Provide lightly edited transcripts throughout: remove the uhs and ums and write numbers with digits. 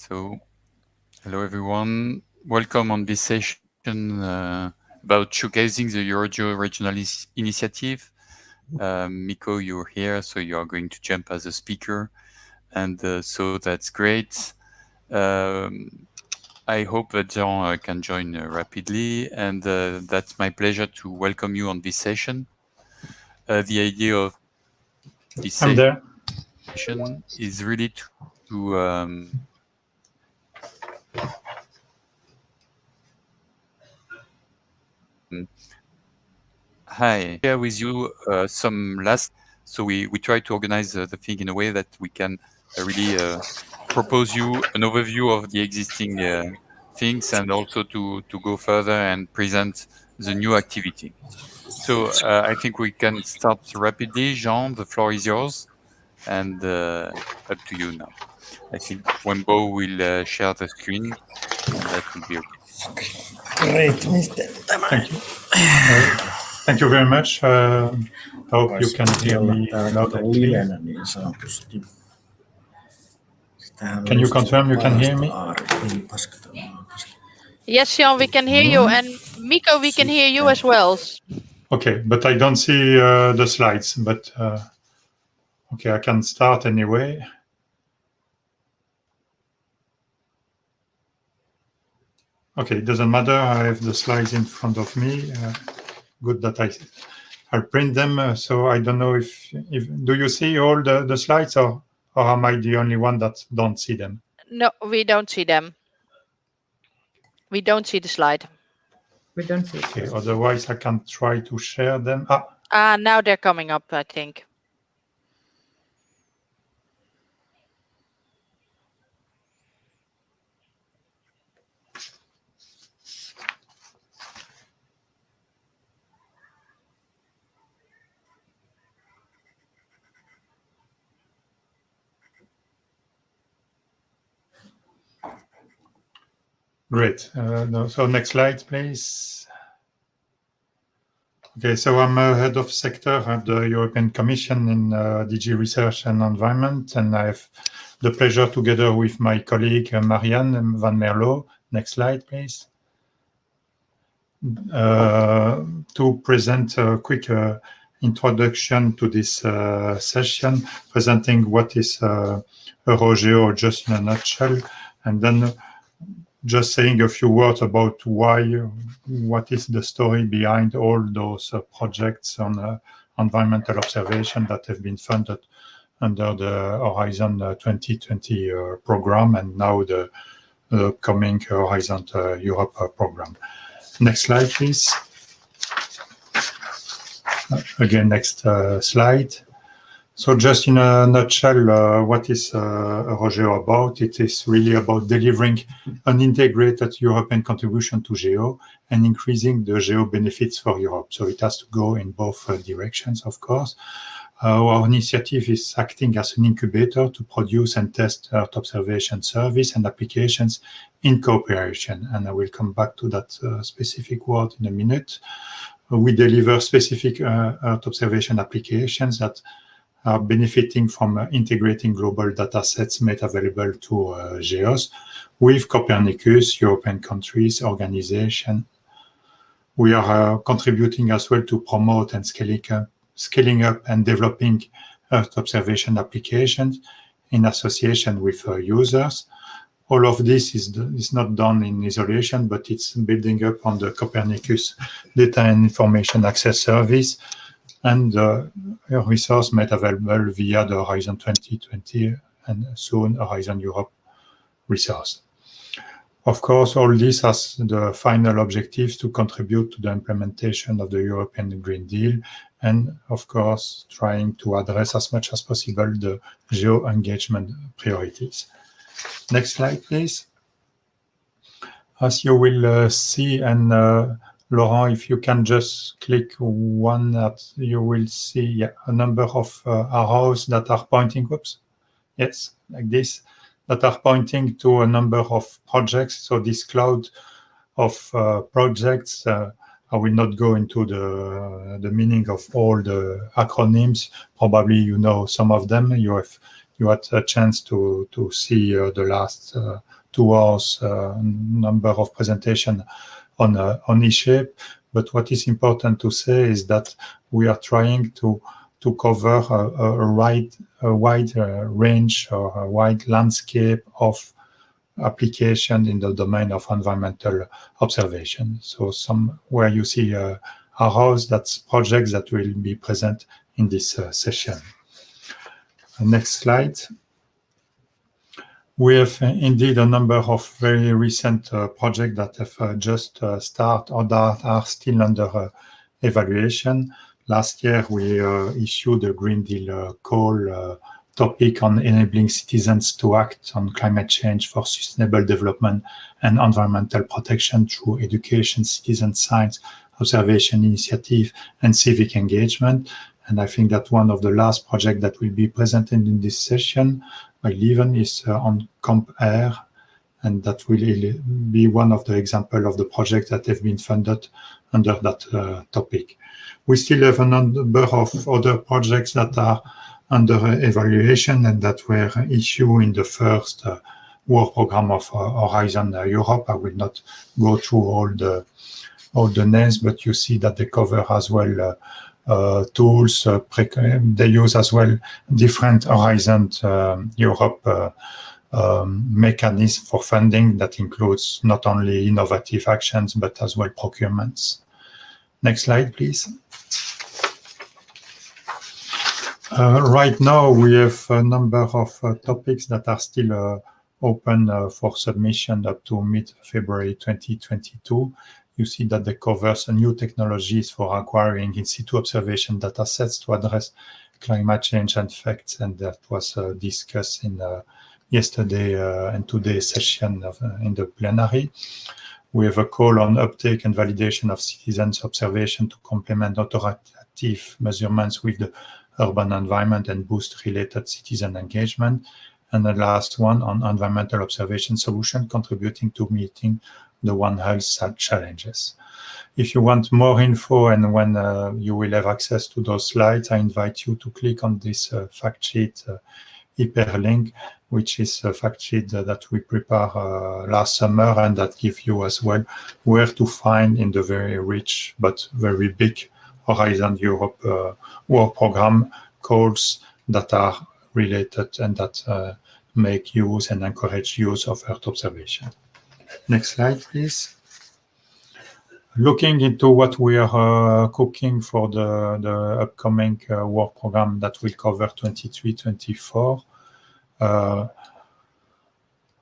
So, hello everyone. Welcome on this session about showcasing the EuroGEO regional initiative. Miko, you're here, so you are going to jump as a speaker, and so that's great. I hope that Jean can join rapidly, and that's my pleasure to welcome you on this session. The idea of this session is really to Hi, share with you some last. So we try to organize the thing in a way that we can really propose you an overview of the existing things and also to go further and present the new activity. So I think we can start rapidly. Jean, the floor is yours, and up to you now. I think Wembo will share the screen, and that will be okay. Great, Mr. Thank you very much. I hope you can hear me loud and clear. Can you confirm you can hear me? Yes, Jean, we can hear you, and Miko, we can hear you as well. Okay, but I don't see the slides, but okay, I can start anyway. Okay, it doesn't matter. I have the slides in front of me. Good that I'll print them. So I don't know if do you see all the slides, or am I the only one that don't see them? No, we don't see them. We don't see the slide. We don't see it. Okay, otherwise I can try to share them. Now they're coming up, I think. Great. So next slide, please. Okay, so I'm head of sector at the European Commission in DG Research and Environment, and I have the pleasure, together with my colleague Marianne van Merlo, next slide, please, to present a quick introduction to this session, presenting what is EuroGEO just in a nutshell, and then just saying a few words about what is the story behind all those projects on environmental observation that have been funded under the Horizon 2020 program, and now the coming Horizon Europe program. Next slide, please. Again, next slide. So just in a nutshell, what is EuroGEO about? It is really about delivering an integrated European contribution to GEO and increasing the GEO benefits for Europe. So it has to go in both directions, of course. Our initiative is acting as an incubator to produce and test Earth observation service and applications in cooperation. And I will come back to that specific word in a minute. We deliver specific Earth observation applications that are benefiting from integrating global data sets made available to GEOs with Copernicus, European countries, organization. We are contributing as well to promote and scaling up and developing Earth observation applications in association with users. All of this is not done in isolation, but it's building up on the Copernicus Data and Information Access Service, and a resource made available via the Horizon 2020 and soon Horizon Europe resource. Of course, all this has the final objective to contribute to the implementation of the European Green Deal, and of course, trying to address as much as possible the GEO engagement priorities. Next slide, please. As you will see, and Laurent, if you can just click one, that you will see a number of arrows that are pointing, yes, like this, that are pointing to a number of projects. So this cloud of projects, I will not go into the meaning of all the acronyms. Probably you know some of them. You have you had a chance to see the last 2 hours number of presentation on E-Shape. But what is important to say is that we are trying to cover a wide range or a wide landscape of application in the domain of environmental observation. So where you see arrows, that's projects that will be present in this session. Next slide. We have indeed a number of very recent projects that have just started or that are still under evaluation. Last year, we issued a Green Deal call topic on enabling citizens to act on climate change for sustainable development and environmental protection through education, citizen science, observation initiative, and civic engagement. And I think that one of the last projects that will be presented in this session by Leven is on Camp Air, and that will be one of the examples of the projects that have been funded under that topic. We still have a number of other projects that are under evaluation and that were issued in the first work program of Horizon Europe. I will not go through all the names, but you see that they cover as well tools. They use as well different Horizon Europe mechanism for funding that includes not only innovative actions, but as well procurements. Next slide, please. Right now, we have a number of topics that are still open for submission up to mid-February 2022. You see that they cover some new technologies for acquiring in situ observation data sets to address climate change effects, and that was discussed in yesterday and today's session in the plenary. We have a call on uptake and validation of citizens' observation to complement authoritative measurements with the urban environment and boost related citizen engagement. And the last one on environmental observation solution contributing to meeting the One Health challenges. If you want more info and when you will have access to those slides, I invite you to click on this fact sheet hyperlink, which is a fact sheet that we prepared last summer and that gives you as well where to find in the very rich but very big Horizon Europe work program calls that are related and that make use and encourage use of Earth observation. Next slide, please. Looking into what we are cooking for the upcoming work program that will cover 23-24.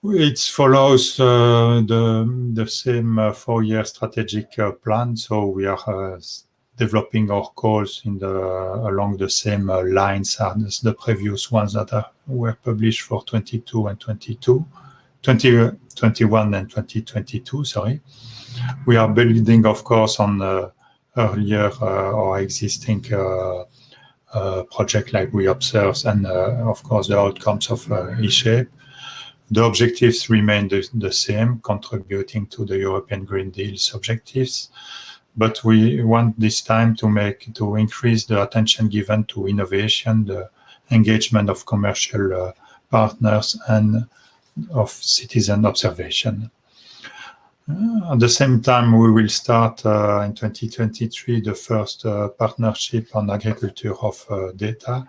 It follows the same 4-year strategic plan. So we are developing our calls along the same lines as the previous ones that were published for 22 and 2021 and 2022, sorry. We are building, of course, on earlier or existing project like we observed and, of course, the outcomes of E-Shape. The objectives remain the same, contributing to the European Green Deal's objectives. But we want this time to increase the attention given to innovation, the engagement of commercial partners, and of citizen observation. At the same time, we will start in 2023 the first partnership on agriculture of data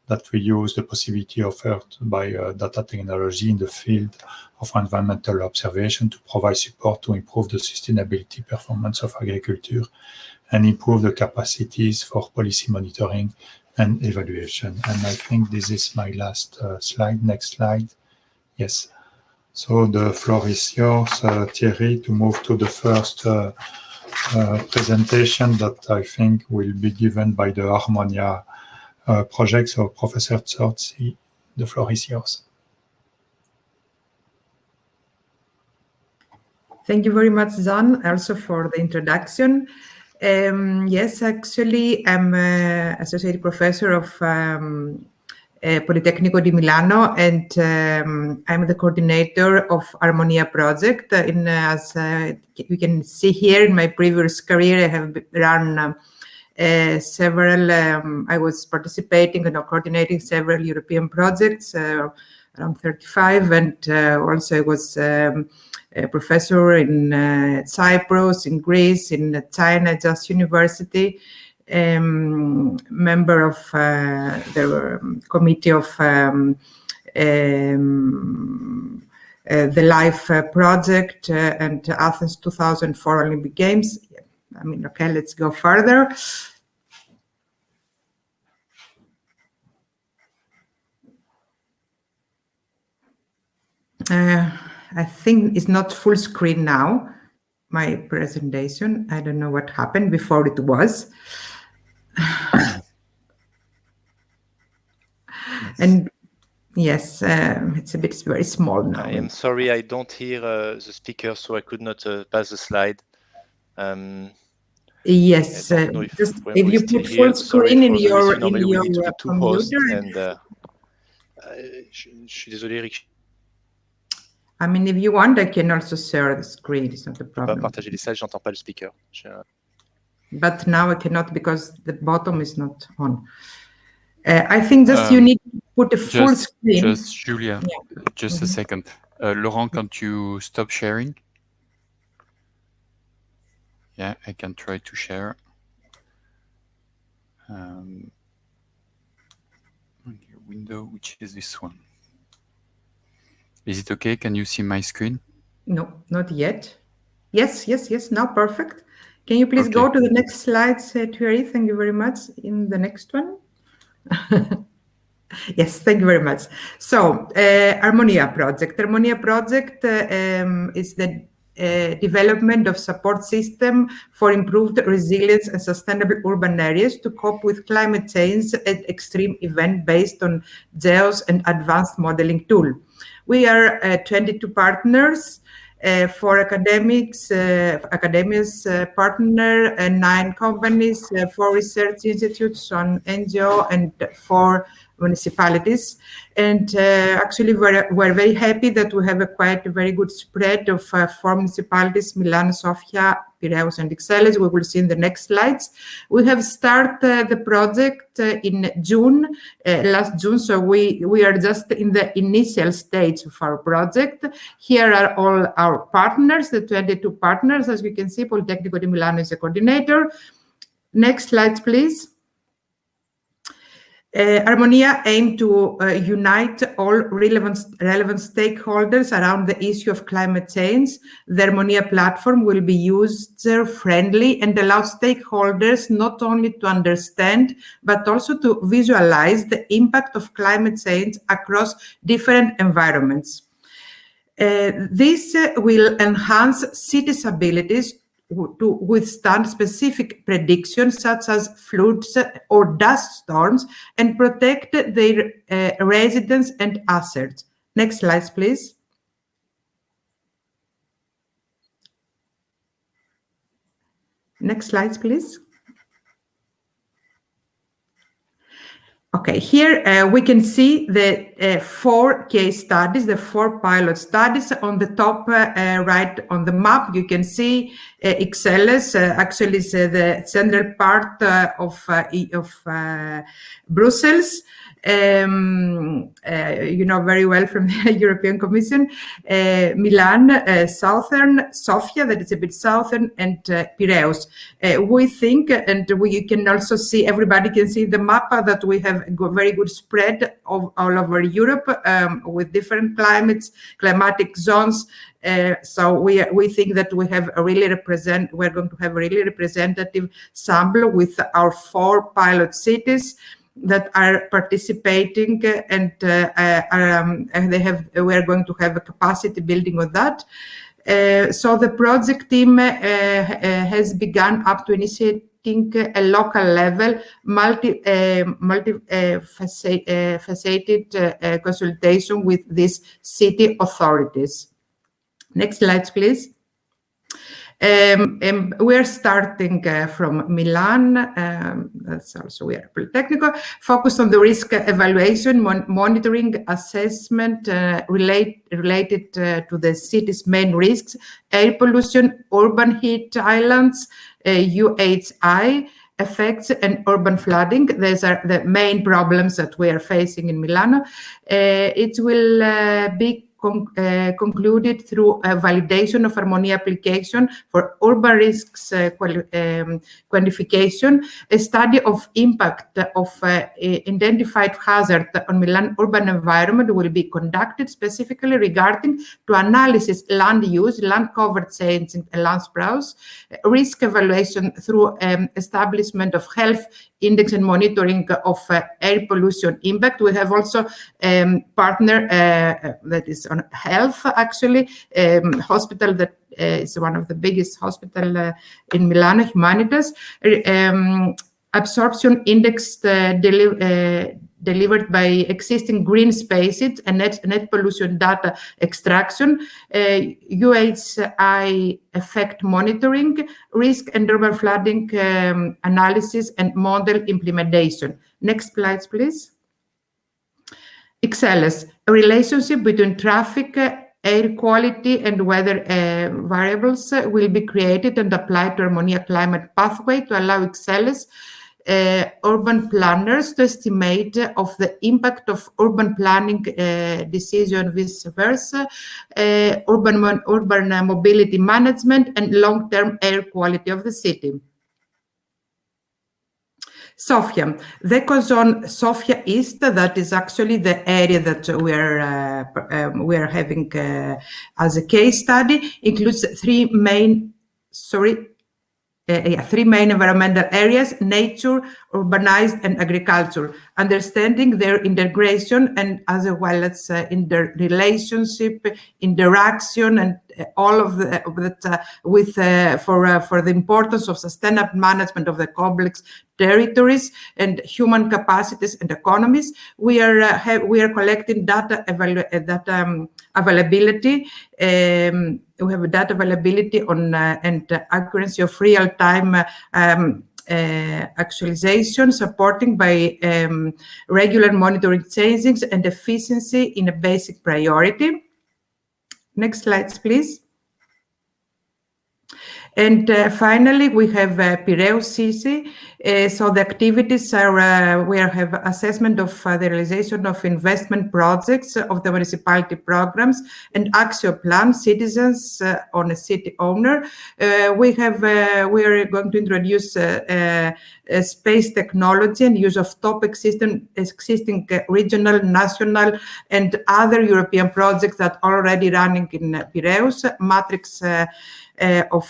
that we use the possibility offered by data technology in the field of environmental observation to provide support to improve the sustainability performance of agriculture and improve the capacities for policy monitoring and evaluation. And I think this is my last slide. Next slide. Yes. So the floor is yours, Thierry, to move to the first presentation that I think will be given by the Harmonia project. So Professor Zorzi, the floor is yours. Thank you very much, John, also for the introduction. Yes, actually, I'm associate professor of Politecnico di Milano, and I'm the coordinator of Harmonia project. As you can see here, in my previous career, I have run several. I was participating and coordinating several European projects, around 35, and also I was a professor in Cyprus, in Greece, in China Just University, member of the committee of the LIFE project and Athens 2004 Olympic Games. I mean, okay, let's go further. I think it's not full screen now, my presentation. I don't know what happened before it was. And yes, it's a bit very small now. I am sorry, I don't hear the speaker, so I could not pass the slide. Yes, just if you put full screen in your computer. And je suis désolé, Eric. I mean, if you want, I can also share the screen. It's not a Je peux problem. pas partager les slides, j'entends pas le speaker. But now I cannot because the bottom is not on. I think just you need to put a full screen. Just Julia, just a second. Laurent, can't you stop sharing? Yeah, I can try to share. Your window, which is this one. Is it okay? Can you see my screen? No, not yet. Yes. Now perfect. Can you please go to the next slide, Thierry? Thank you very much. In the next one. Yes, thank you very much. So, Harmonia project. Harmonia project is the development of support system for improved resilience and sustainable urban areas to cope with climate change and extreme event based on GEOs and advanced modeling tool. We are 22 partners, 4 academics, academia's partner, 9 companies, 4 research institutes, 1 NGO, and 4 municipalities. And actually, we're very happy that we have a very good spread of 4 municipalities: Milan, Sofia, Piraeus, and Ixelles. We will see in the next slides. We have started the project in June, last June, so we are just in the initial stage of our project. Here are all our partners, the 22 partners. As you can see, Politecnico di Milano is a coordinator. Next slide, please. Harmonia aimed to unite all relevant stakeholders around the issue of climate change. The Harmonia platform will be user-friendly and allow stakeholders not only to understand, but also to visualize the impact of climate change across different environments. This will enhance cities' abilities to withstand specific predictions such as floods or dust storms and protect their residents and assets. Next slide, please. Next slide, please. Okay, here we can see the 4 case studies, the 4 pilot studies. On the top right on the map, you can see Ixelles, actually is the central part of Brussels. You know very well from the European Commission. Milan, southern, Sofia, that is a bit southern, and Piraeus. We think, and we can also see, everybody can see the map, that we have a very good spread of all over Europe with different climatic zones. So we think that we have we're going to have a really representative sample with our 4 pilot cities that are participating, and we are going to have a capacity building on that. So the project team has begun up to initiating a local level multi-faceted consultation with these city authorities. Next slide, please. We're starting from Milan. That's also we are Politecnico, focused on the risk evaluation, monitoring, assessment related to the city's main risks: air pollution, urban heat islands, UHI, effects and urban flooding. These are the main problems that we are facing in Milano. It will be concluded through a validation of Harmonia application for urban risks quantification, a study of impact of identified hazard on Milan urban environment will be conducted specifically regarding to analysis land use, land covered sensing and land browse, risk evaluation through establishment of health index and monitoring of air pollution impact. We have also partner that is on health, actually, hospital that is one of the biggest hospital in Milano, Humanitas, absorption index delivered by existing green spaces and net pollution data extraction, UHI effect monitoring, risk and urban flooding analysis and model implementation. Next slide, please. XLS, a relationship between traffic, air quality and weather variables will be created and applied to Harmonia climate pathway to allow XLS urban planners to estimate of the impact of urban planning decision, vice versa, urban mobility management and long-term air quality of the city. Sofia, the ecozone Sofia East, that is actually the area that we are having as a case study, includes three main environmental areas: nature, urbanized, and agriculture. Understanding their integration and as well as in their relationship, interaction, and all of that for the importance of sustainable management of the complex territories and human capacities and economies. We are collecting data availability. We have data availability on and accuracy of real-time actualization, supporting by regular monitoring changes and efficiency in a basic priority. Next slides, please. And finally, we have Piraeus CC. So the activities are, we have assessment of the realization of investment projects of the municipality programs and action plan, citizens on a city owner. We are going to introduce space technology and use of top existing regional, national, and other European projects that are already running in Piraeus, matrix of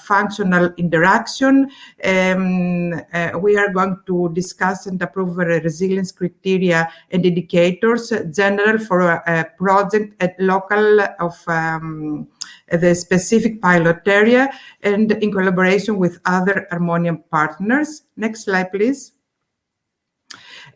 functional interaction. We are going to discuss and approve resilience criteria and indicators general for a project at local of the specific pilot area and in collaboration with other Harmonian partners. Next slide, please.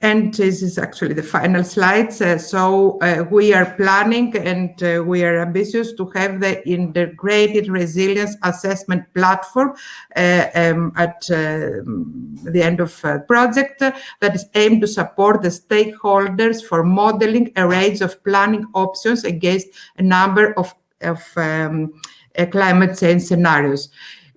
And this is actually the final slides. We are planning and we are ambitious to have the integrated resilience assessment platform at the end of project that is aimed to support the stakeholders for modeling a range of planning options against a number of climate change scenarios.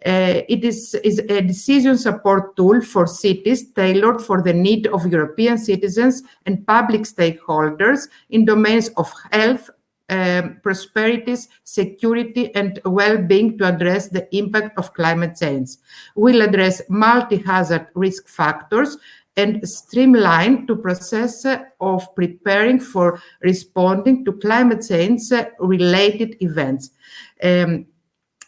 It is a decision support tool for cities tailored for the need of European citizens and public stakeholders in domains of health, prosperities, security, and well-being to address the impact of climate change. We'll address multi-hazard risk factors and streamline the process of preparing for responding to climate change-related events.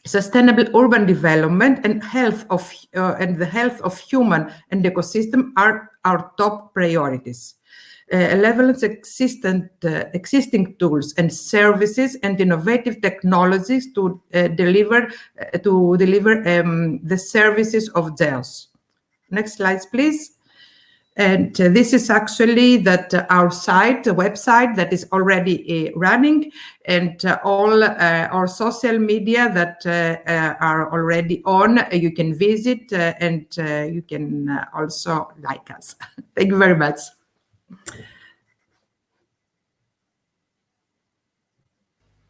Sustainable urban development and the health of human and ecosystem are our top priorities. Leverage existing tools and services and innovative technologies to deliver the services of GEOS. Next slides, please. And this is actually our website that is already running, and all our social media that are already on. You can visit and you can also like us. Thank you very much.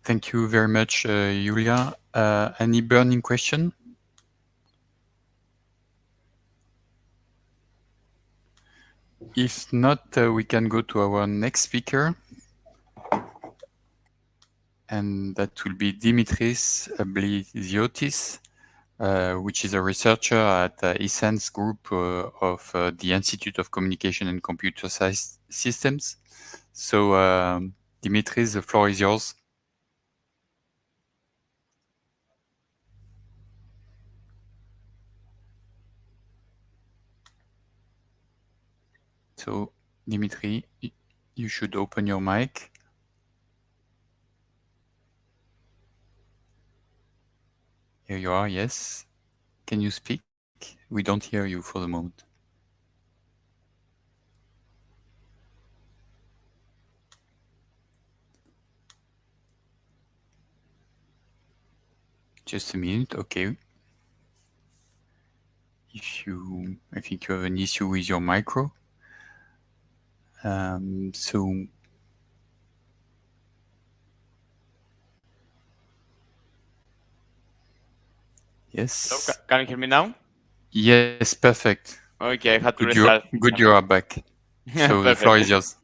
Thank you very much, Julia. Any burning question? If not, we can go to our next speaker. And that will be Dimitris Bliziotis, which is a researcher at ESANS group of the Institute of Communication and Computer Science Systems. So, Dimitris, the floor is yours. So, Dimitri, you should open your mic. Here you are, yes. Can you speak? We don't hear you for the moment. Just a minute, okay. I think you have an issue with your micro. So yes. Hello, can you hear me now? Yes, perfect. Okay, I had to Good, restart. you are back. So the floor is yours.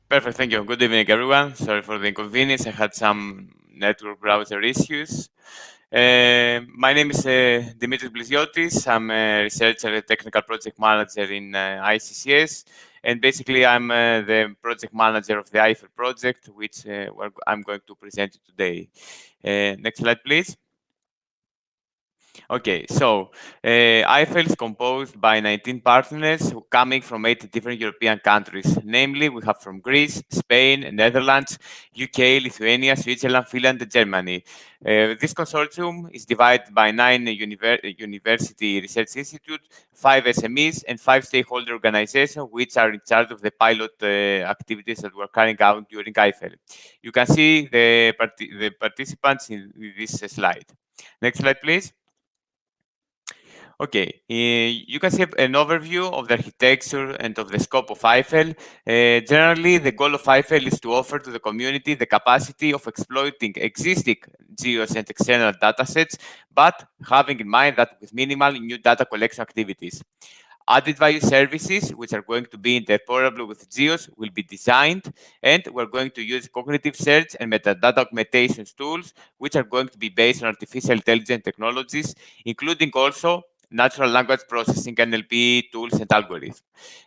Perfect, thank you. Good evening, everyone. Sorry for the inconvenience. I had some network browser issues. My name is Dimitris Bliziotis. I'm a researcher and technical project manager in ICCS. And basically, I'm the project manager of the Eiffel project, which I'm going to present you today. Next slide, please. Okay, so Eiffel is composed by 19 partners coming from 8 different European countries. Namely, we have from Greece, Spain, Netherlands, UK, Lithuania, Switzerland, Finland, and Germany. This consortium is divided by 9 university research institutes, 5 SMEs, and 5 stakeholder organizations, which are in charge of the pilot activities that we're carrying out during Eiffel. You can see the participants in this slide. Next slide, please. Okay, you can see an overview of the architecture and of the scope of Eiffel. Generally, the goal of Eiffel is to offer to the community the capacity of exploiting existing geos and external datasets, but having in mind that with minimal new data collection activities. Added value services, which are going to be interoperable with geos, will be designed, and we're going to use cognitive search and metadata augmentation tools, which are going to be based on artificial intelligence technologies, including also natural language processing, NLP tools and algorithms.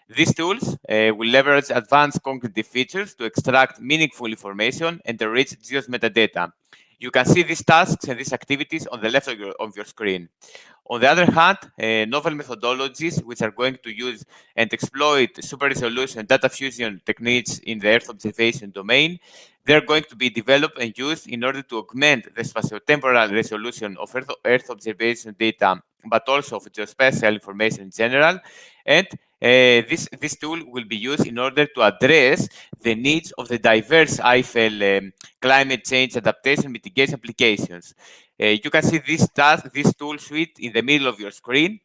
These tools will leverage advanced cognitive features to extract meaningful information and enrich geos metadata. You can see these tasks and these activities on the left of your screen. On the other hand, novel methodologies which are going to use and exploit super resolution data fusion techniques in the Earth observation domain, they're going to be developed and used in order to augment the spatiotemporal resolution of Earth observation data, but also of geospatial information in general. And this tool will be used in order to address the needs of the diverse Eiffel climate change adaptation mitigation applications. You can see this tool suite in the middle of your screen.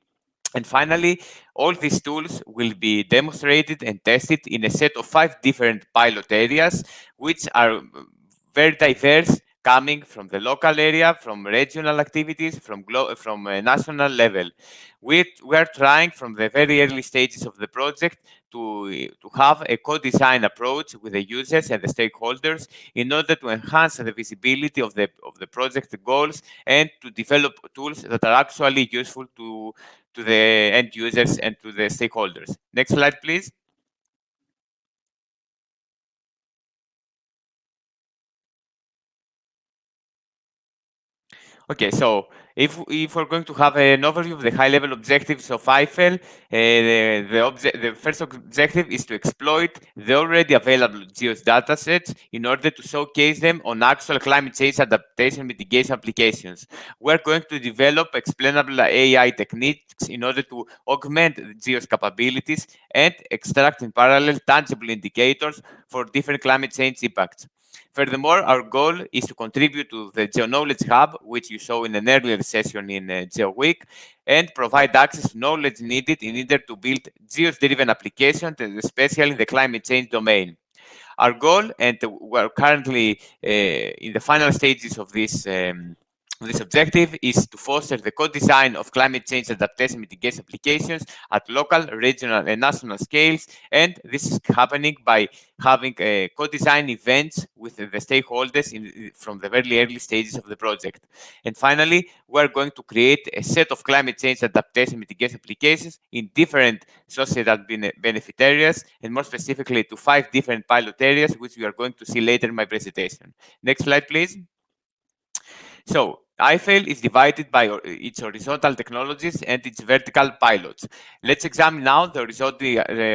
And finally, all these tools will be demonstrated and tested in a set of 5 different pilot areas, which are very diverse, coming from the local area, from regional activities, from a national level. We are trying from the very early stages of the project to have a co-design approach with the users and the stakeholders in order to enhance the visibility of the project goals and to develop tools that are actually useful to the end users and to the stakeholders. Next slide, please. Okay, so if we're going to have an overview of the high-level objectives of Eiffel, the first objective is to exploit the already available GEOS datasets in order to showcase them on actual climate change adaptation mitigation applications. We're going to develop explainable AI techniques in order to augment the GEOS capabilities and extract in parallel tangible indicators for different climate change impacts. Furthermore, our goal is to contribute to the GeoKnowledge Hub, which you saw in an earlier session in GeoWeek, and provide access to knowledge needed in order to build GEOS-driven applications, especially in the climate change domain. Our goal, and we're currently in the final stages of this This objective is to foster the co-design of climate change adaptation mitigation applications at local, regional, and national scales, and this is happening by having co-design events with the stakeholders from the very early stages of the project. And finally, we're going to create a set of climate change adaptation mitigation applications in different societal benefit areas, and more specifically to 5 different pilot areas, which we are going to see later in my presentation. Next slide, please. So IFEL is divided by its horizontal technologies and its vertical pilots. Let's examine now the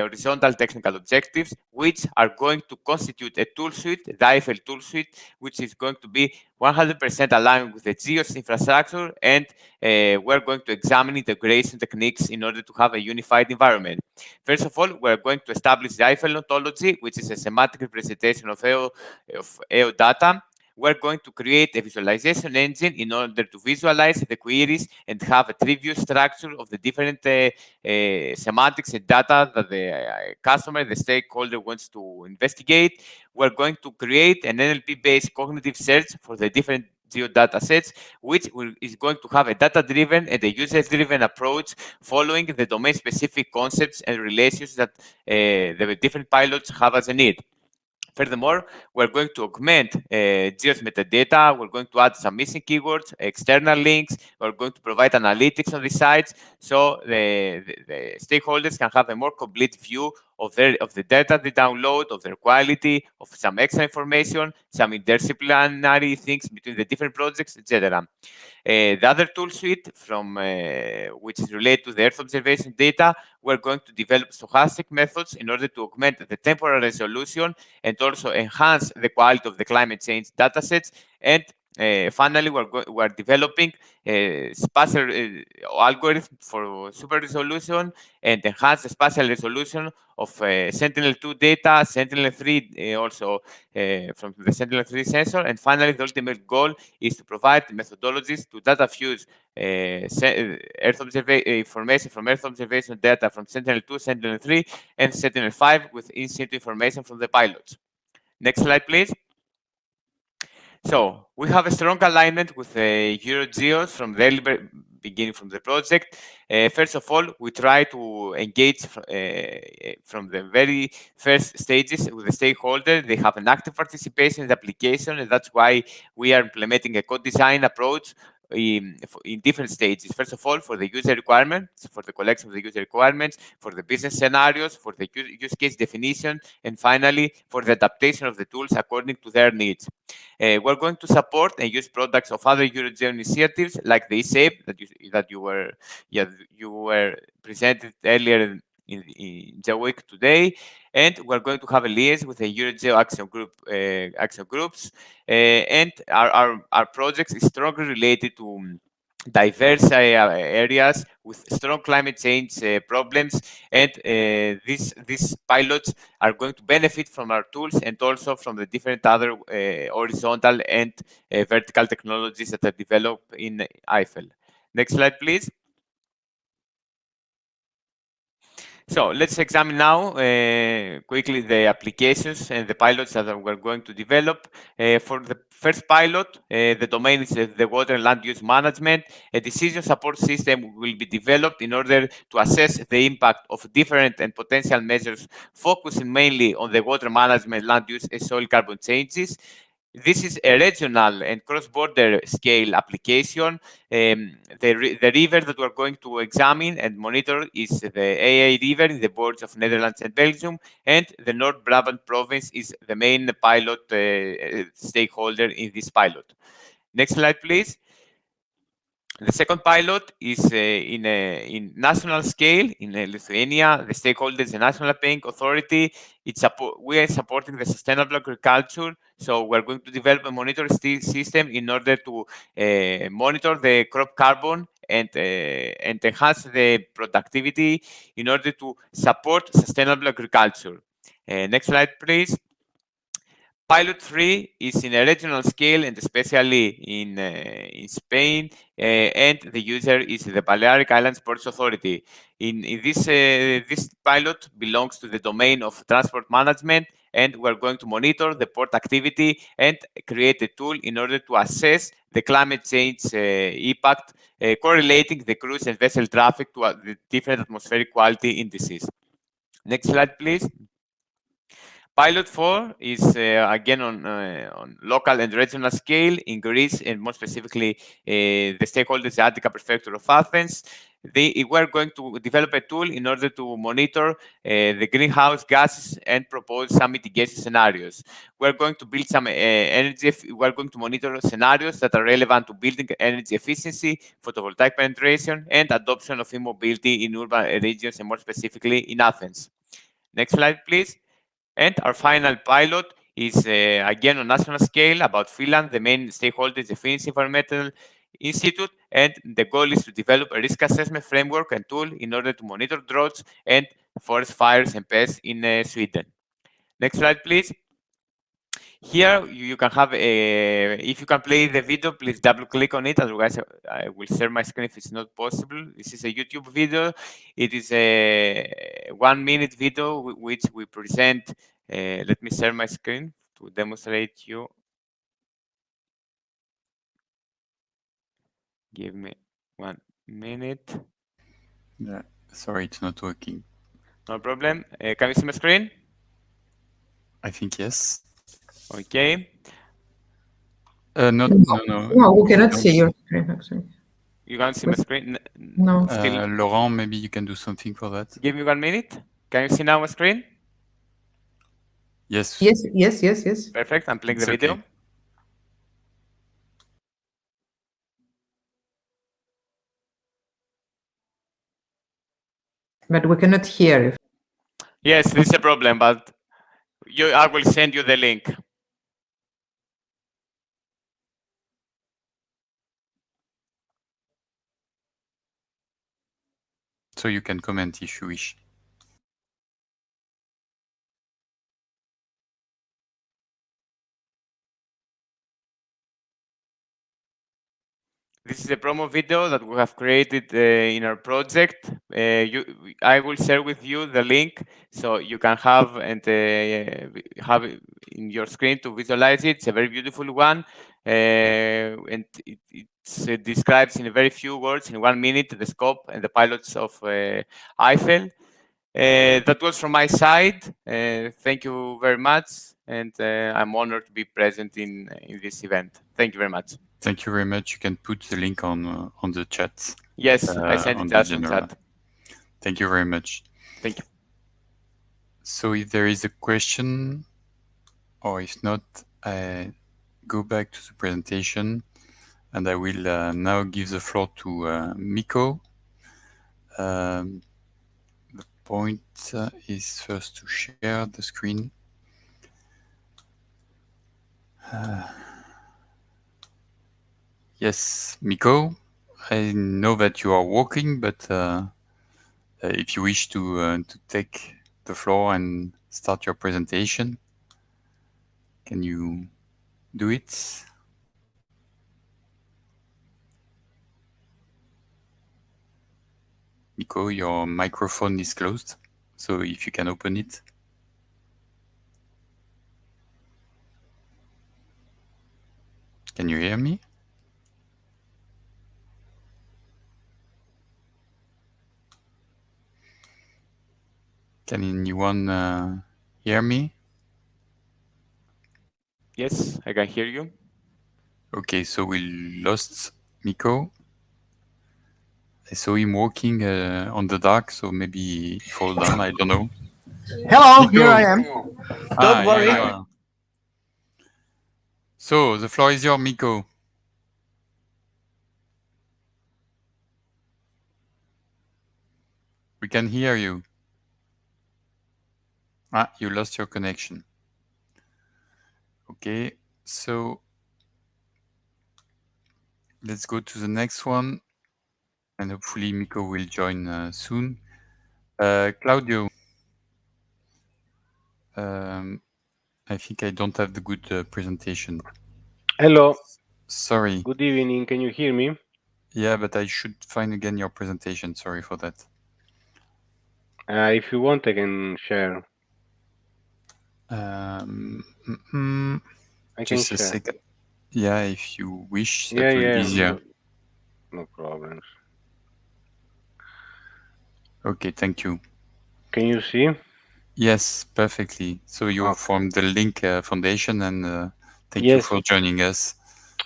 horizontal technical objectives, which are going to constitute a tool suite, the IFEL tool suite, which is going to be 100% aligned with the GEOS infrastructure, and we're going to examine integration techniques in order to have a unified environment. First of all, we're going to establish the IFEL ontology, which is a semantic representation of EO data. We're going to create a visualization engine in order to visualize the queries and have a tree-view structure of the different semantics and data that the customer, the stakeholder wants to investigate. We're going to create an NLP-based cognitive search for the different geodata sets, which is going to have a data-driven and a user-driven approach following the domain-specific concepts and relations that the different pilots have as a need. Furthermore, we're going to augment GEOS metadata. We're going to add some missing keywords, external links. We're going to provide analytics on the sites so the stakeholders can have a more complete view of the data they download, of their quality, of some extra information, some interdisciplinary things between the different projects, etc. The other tool suite from which is related to the Earth observation data, we're going to develop stochastic methods in order to augment the temporal resolution and also enhance the quality of the climate change datasets. And finally, we're developing spatial algorithm for super resolution and enhance the spatial resolution of Sentinel-2 data, Sentinel-3 also from the Sentinel-3 sensor. And finally, the ultimate goal is to provide methodologies to data fuse Earth information from Earth observation data from Sentinel-2, Sentinel-3, and Sentinel-5 with in situ information from the pilots. Next slide, please. So we have a strong alignment with EuroGEO from the beginning from the project. First of all, we try to engage from the very first stages with the stakeholder. They have an active participation in the application, and that's why we are implementing a co-design approach in different stages. First of all, for the user requirements, for the collection of the user requirements, for the business scenarios, for the use case definition, and finally, for the adaptation of the tools according to their needs. We're going to support and use products of other EuroGEO initiatives like the eSafe that you were presented earlier in the week today, and we're going to have a liaison with the EuroGEO action groups, and our projects is strongly related to diverse areas with strong climate change problems, and these pilots are going to benefit from our tools and also from the different other horizontal and vertical technologies that are developed in IFEL. Next slide, please. So let's examine now quickly the applications and the pilots that we're going to develop. For the first pilot, the domain is the water and land use management. A decision support system will be developed in order to assess the impact of different and potential measures, focusing mainly on the water management, land use, and soil carbon changes. This is a regional and cross-border scale application. The river that we're going to examine and monitor is the AA River in the borders of Netherlands and Belgium, and the North Brabant province is the main pilot stakeholder in this pilot. Next slide, please. The second pilot is in national scale in Lithuania. The stakeholder is the National Paying Authority. We are supporting the sustainable agriculture. So we're going to develop a monitor system in order to monitor the crop carbon and enhance the productivity in order to support sustainable agriculture. Next slide, please. Pilot 3 is in a regional scale and especially in Spain, and the user is the Balearic Islands Ports Authority. In this pilot belongs to the domain of transport management, and we're going to monitor the port activity and create a tool in order to assess the climate change impact, correlating the cruise and vessel traffic to the different atmospheric quality indices. Next slide, please. Pilot 4 is again on local and regional scale in Greece, and more specifically, the stakeholders, the Attica Prefecture of Athens. We're going to develop a tool in order to monitor the greenhouse gases and propose some mitigation scenarios. We're going to build some we're going to monitor scenarios that are relevant to building energy efficiency, photovoltaic penetration, and adoption of e-mobility in urban regions, and more specifically in Athens. Next slide, please. And our final pilot is again on national scale about Finland. The main stakeholder is the Finnish Environmental Institute, and the goal is to develop a risk assessment framework and tool in order to monitor droughts and forest fires and pests in Sweden. Next slide, please. Here you can have if you can play the video, please double click on it. Otherwise, I will share my screen if it's not possible. This is a YouTube video. It is a 1 minute video which we present. Let me share my screen to demonstrate you. Give me 1 minute. Yeah, sorry, it's not working. No problem. Can you see my screen? I think yes. Okay. No. No, we cannot see your screen, actually. You can't see my screen? No. Still. Laurent, maybe you can do something for that. Give me 1 minute. Can you see now my screen? Yes. Yes. Perfect. I'm playing It's the video. okay. But we cannot hear you. Yes, this is a problem, but I will send you the link. So you can comment if you wish. This is a promo video that we have created in our project. I will share with you the link so you can have and have it in your screen to visualize it. It's a very beautiful one, and it describes in a very few words, in 1 minute, the scope and the pilots of Eiffel. That was from my side. Thank you very much, and I'm honored to be present in this event. Thank you very much. Thank you very much. You can put the link on the chat. Yes, I sent on it the as on general. chat. Thank you very much. Thank you. So if there is a question, or if not, I go back to the presentation, and I will now give the floor to Miko. The point is first to share the screen. Yes, Miko, I know that you are walking, but if you wish to take the floor and start your presentation, can you do it? Miko, your microphone is closed, so if you can open it. Can you hear me? Can anyone hear me? Yes, I can hear you. Okay, so we lost Miko. I saw him walking on the dark, so maybe he fall down. I don't know. Hello, Miko. here I am. Don't worry. Here you are. So the floor is yours, Miko. We can hear you. You lost your connection. Okay, so let's go to the next one, and hopefully Miko will join soon. Claudio, I think I don't have the good presentation. Hello. Sorry. Good evening. Can you hear me? Yeah, but I should find again your presentation. Sorry for that. If you want, I can share. I can Just a share. second. Yeah, if you wish, that Yeah, will be yeah, easier. no problems. Okay, thank you. Can you see? Yes, perfectly. So you Okay. formed the Link Foundation, and thank you Yes. for joining us.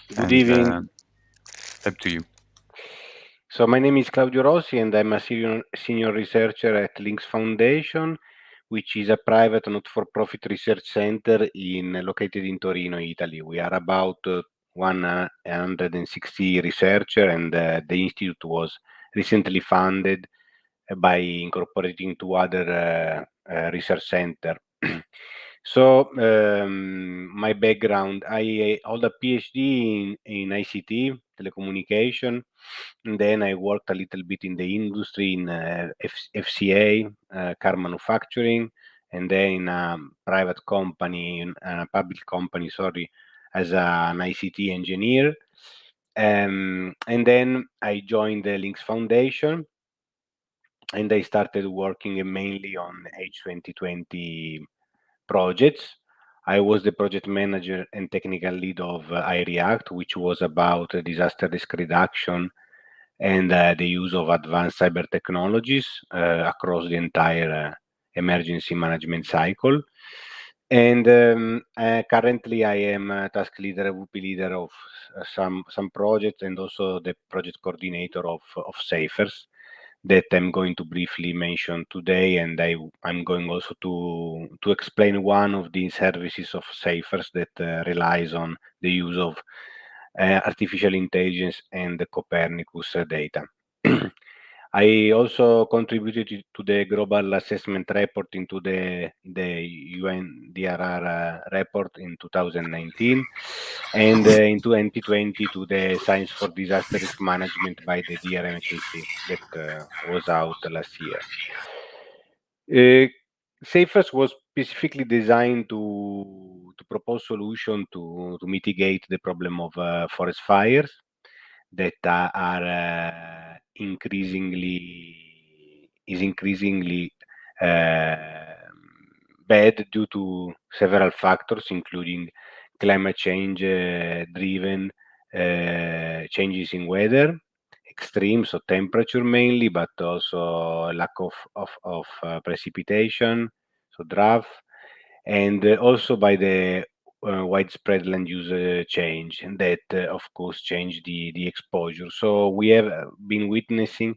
Good And evening. up to you. So my name is Claudio Rossi, and I'm a senior researcher at Links Foundation, which is a private not-for-profit research center located in Torino, Italy. We are about 160 researchers, and the institute was recently funded by incorporating two other research center. So my background, I hold a PhD in ICT, telecommunication, and then I worked a little bit in the industry in FCA, car manufacturing, and then in a private company, a public company, sorry, as an ICT engineer. And then I joined the Links Foundation, and I started working mainly on H2020 projects. I was the project manager and technical lead of iReact, which was about disaster risk reduction and the use of advanced cyber technologies across the entire emergency management cycle. And currently, I am a task leader, VP leader of some projects, and also the project coordinator of Safers that I'm going to briefly mention today, and I'm going also to explain one of the services of Safers that relies on the use of artificial intelligence and the Copernicus data. I also contributed to the global assessment report into the UNDRR report in 2019, and in 2020 to the Science for Disaster Risk Management by the DRMKC that was out last year. Safest was specifically designed to propose solution to mitigate the problem of forest fires that are increasingly bad due to several factors, including climate change driven changes in weather, extremes of temperature mainly, but also lack of precipitation, so drought, and also by the widespread land use change, and that of course change the exposure. So we have been witnessing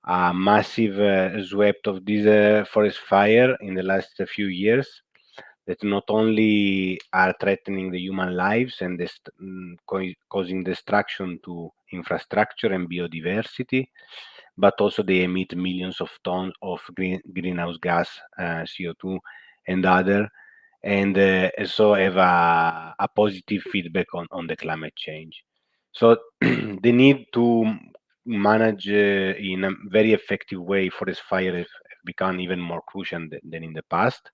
a massive swept of this forest fire in the last few years that not only are threatening the human lives and causing destruction to infrastructure and biodiversity, but also they emit millions of tons of greenhouse gas, CO2, and other, and so have a positive feedback on the climate change. So the need to manage in a very effective way forest fire have become even more crucial than in the past,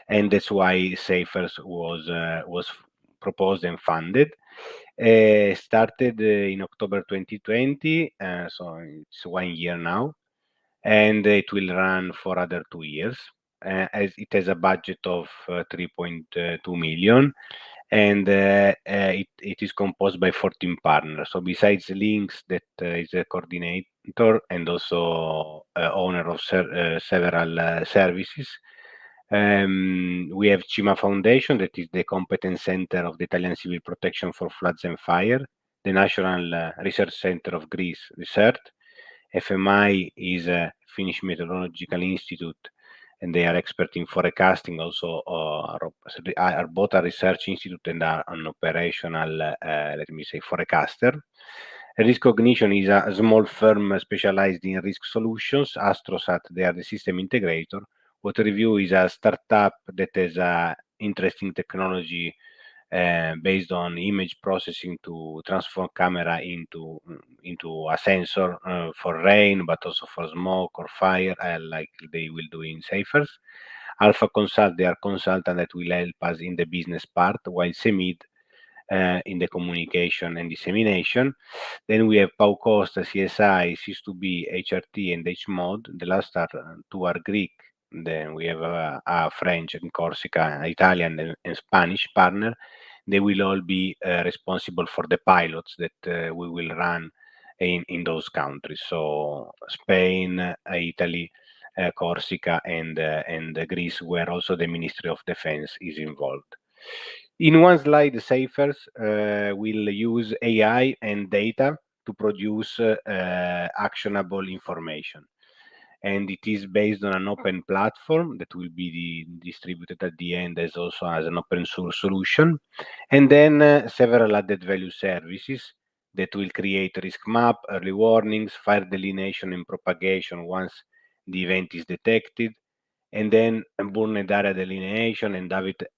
and that's why Safers was proposed and funded. Started in October 2020, so it's 1 year now, and it will run for other 2 years. As it has a budget of 3.2 million, and it is composed by 14 partners. So besides Links, that is a coordinator and also owner of several services, we have CIMA Foundation, that is the competence center of the Italian Civil Protection for Floods and Fire, the National Research Center of Greece Research. FMI is a Finnish Meteorological Institute, and they are expert in forecasting. Also, are both a research institute and are an operational, let me say, forecaster. Risk Cognition is a small firm specialized in risk solutions. Astrosat, they are the system integrator. Water Review is a startup that has a interesting technology based on image processing to transform camera into a sensor for rain, but also for smoke or fire, like they will do in Safers. Alpha Consult, they are consultant that will help us in the business part, while Semid in the communication and dissemination. Then we have Pau Costa, CSI, SIS2B, HRT, and HMOD. The last two are Greek, then we have a French and Corsica, Italian and Spanish partner. They will all be responsible for the pilots that we will run in those countries. So Spain, Italy, Corsica, and Greece, where also the Ministry of Defense is involved. In one slide, Safers will use AI and data to produce actionable information. And it is based on an open platform that will be distributed at the end as also as an open source solution. And then several added value services that will create risk map, early warnings, fire delineation and propagation once the event is detected, and then burned area delineation and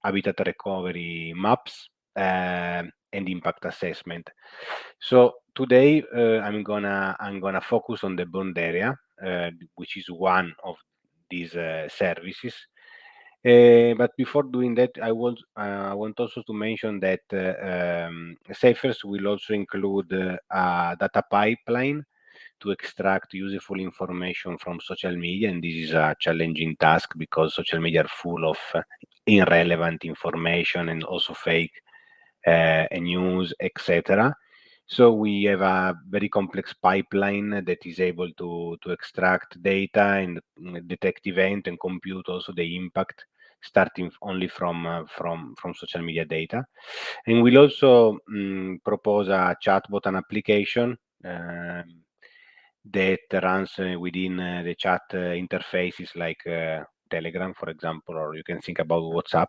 habitat recovery maps and impact assessment. So today I'm gonna focus on the burned area, which is one of these services. But before doing that, I want also to mention that Safers will also include a data pipeline to extract useful information from social media, and this is a challenging task because social media are full of irrelevant information and also fake news, etc. So we have a very complex pipeline that is able to extract data and detect event and compute also the impact, starting only from social media data. And we'll also propose a chatbot and application that runs within the chat interfaces like Telegram, for example, or you can think about WhatsApp,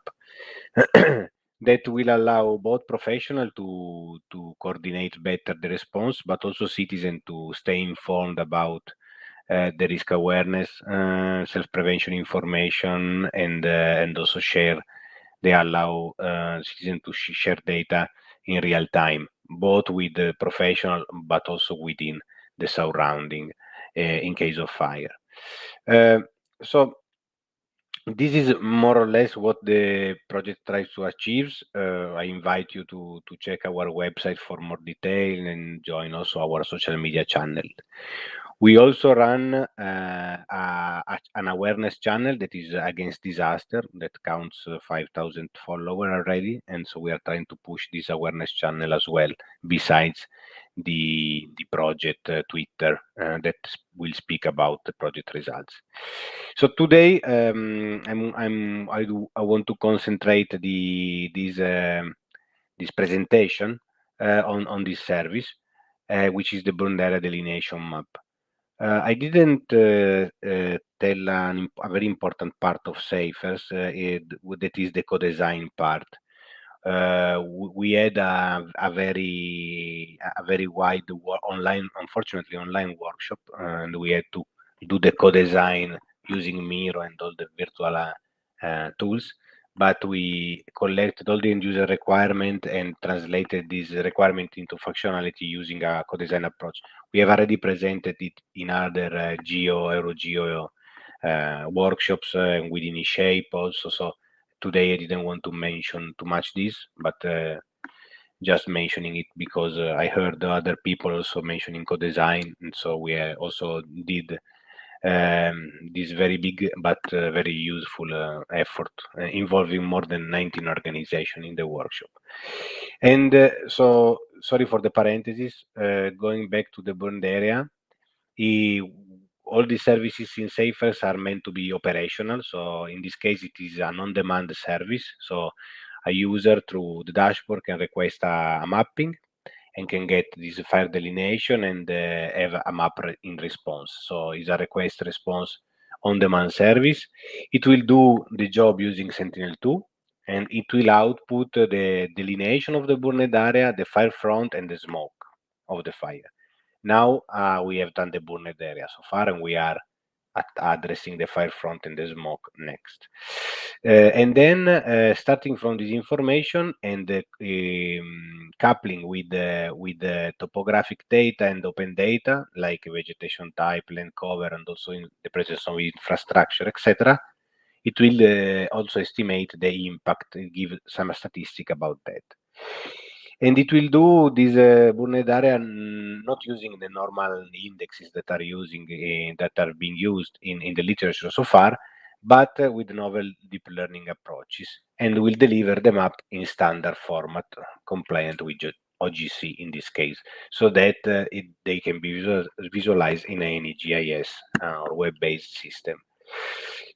that will allow both professionals to coordinate better the response, but also citizens to stay informed about the risk awareness, self-prevention information, and also share. They allow citizens to share data in real time, both with the professional, but also within the surrounding in case of fire. So this is more or less what the project tries to achieve. I invite you to check our website for more detail and join also our social media channel. We also run an awareness channel that is against disaster that counts 5,000 followers already, and so we are trying to push this awareness channel as well, besides the project Twitter that will speak about the project results. So today I want to concentrate this presentation on this service, which is the burned area delineation map. I didn't tell a very important part of Safers, that is the co-design part. We had a very wide unfortunately online workshop, and we had to do the co-design using Miro and all the virtual tools. But we collected all the end user requirement and translated this requirement into functionality using a co-design approach. We have already presented it in other EuroGEO workshops within eShape also. So today I didn't want to mention too much this, but just mentioning it because I heard other people also mentioning co-design, and so we also did this very big but very useful effort involving more than 19 organizations in the workshop. And so, sorry for the parentheses, going back to the burned area, all the services in Safers are meant to be operational. So in this case, it is an on-demand service. So a user through the dashboard can request a mapping and can get this fire delineation and have a map in response. So it's a request response on-demand service. It will do the job using Sentinel-2, and it will output the delineation of the burned area, the fire front, and the smoke of the fire. Now we have done the burned area so far, and we are addressing the fire front and the smoke next. And then starting from this information and coupling with the topographic data and open data like vegetation type, land cover, and also in the presence of infrastructure, etc., it will also estimate the impact, give some statistic about that. And it will do this burned area not using the normal indexes that are being used in the literature so far, but with novel deep learning approaches, and will deliver the map in standard format, compliant with OGC in this case, so that they can be visualized in any GIS or web-based system.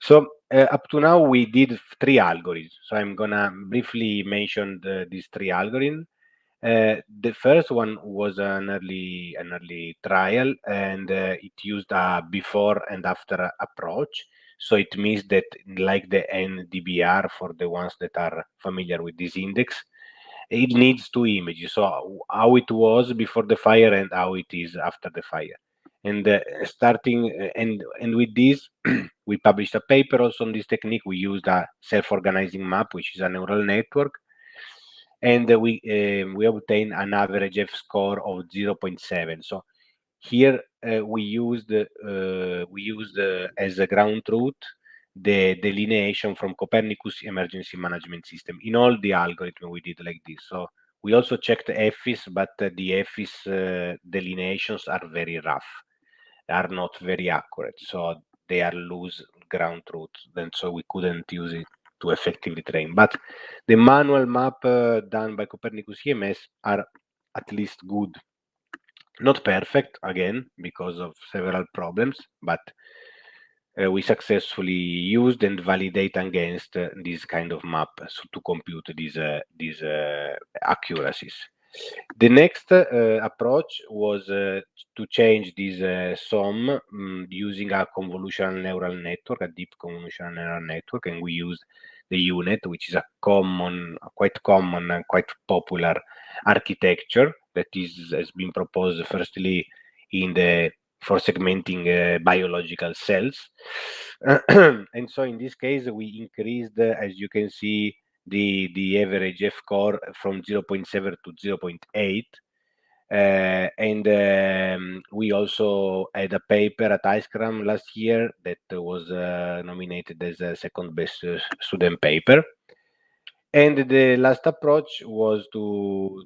So up to now we did 3 algorithms. So I'm gonna briefly mention these 3 algorithms. The first one was an early trial, and it used a before and after approach. So it means that, like the NDBR, for the ones that are familiar with this index, it needs 2 images. So how it was before the fire and how it is after the fire. And and with this, we published a paper also on this technique. We used a self-organizing map, which is a neural network, and we obtained an average F score of 0.7. So here we used as a ground truth the delineation from Copernicus Emergency Management System. In all the algorithm we did like this. So we also checked EFIS, but the EFIS delineations are very rough, are not very accurate. So they are loose ground truth, and so we couldn't use it to effectively train. But the manual map done by Copernicus EMS are at least good. Not perfect, again, because of several problems, but we successfully used and validate against this kind of map to compute these accuracies. The next approach was to change this SOM using a convolutional neural network, a deep convolutional neural network, and we used the UNet, which is a quite common and quite popular architecture that has been proposed firstly for segmenting biological cells. And so in this case, we increased, as you can see, the average F score from 0.7 to 0.8. And we also had a paper at IceCram last year that was nominated as a second best student paper. And the last approach was to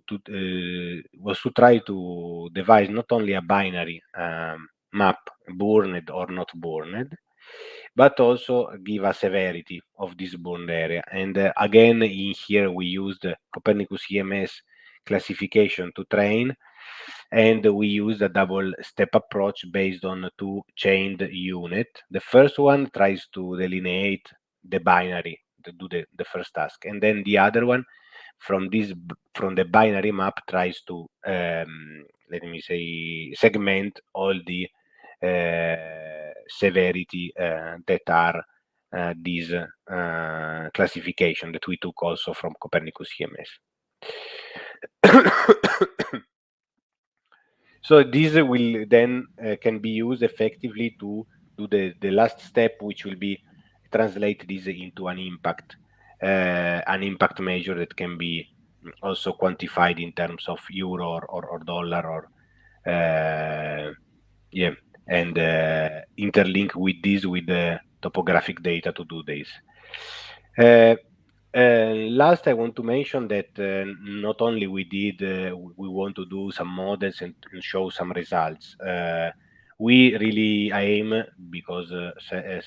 try to devise not only a binary map, burned or not burned, but also give a severity of this burned area. And again, in here we used Copernicus EMS classification to train, and we used a double step approach based on 2 chained units. The first one tries to delineate the binary, to do the first task, and then the other one from the binary map tries to let me say segment all the severity that are these classification that we took also from Copernicus EMS. So this will then can be used effectively to do the last step, which will be translate this into an impact measure that can be also quantified in terms of euro or dollar or and interlink with this with the topographic data to do this. Last, I want to mention that not only we want to do some models and show some results. We really aim, because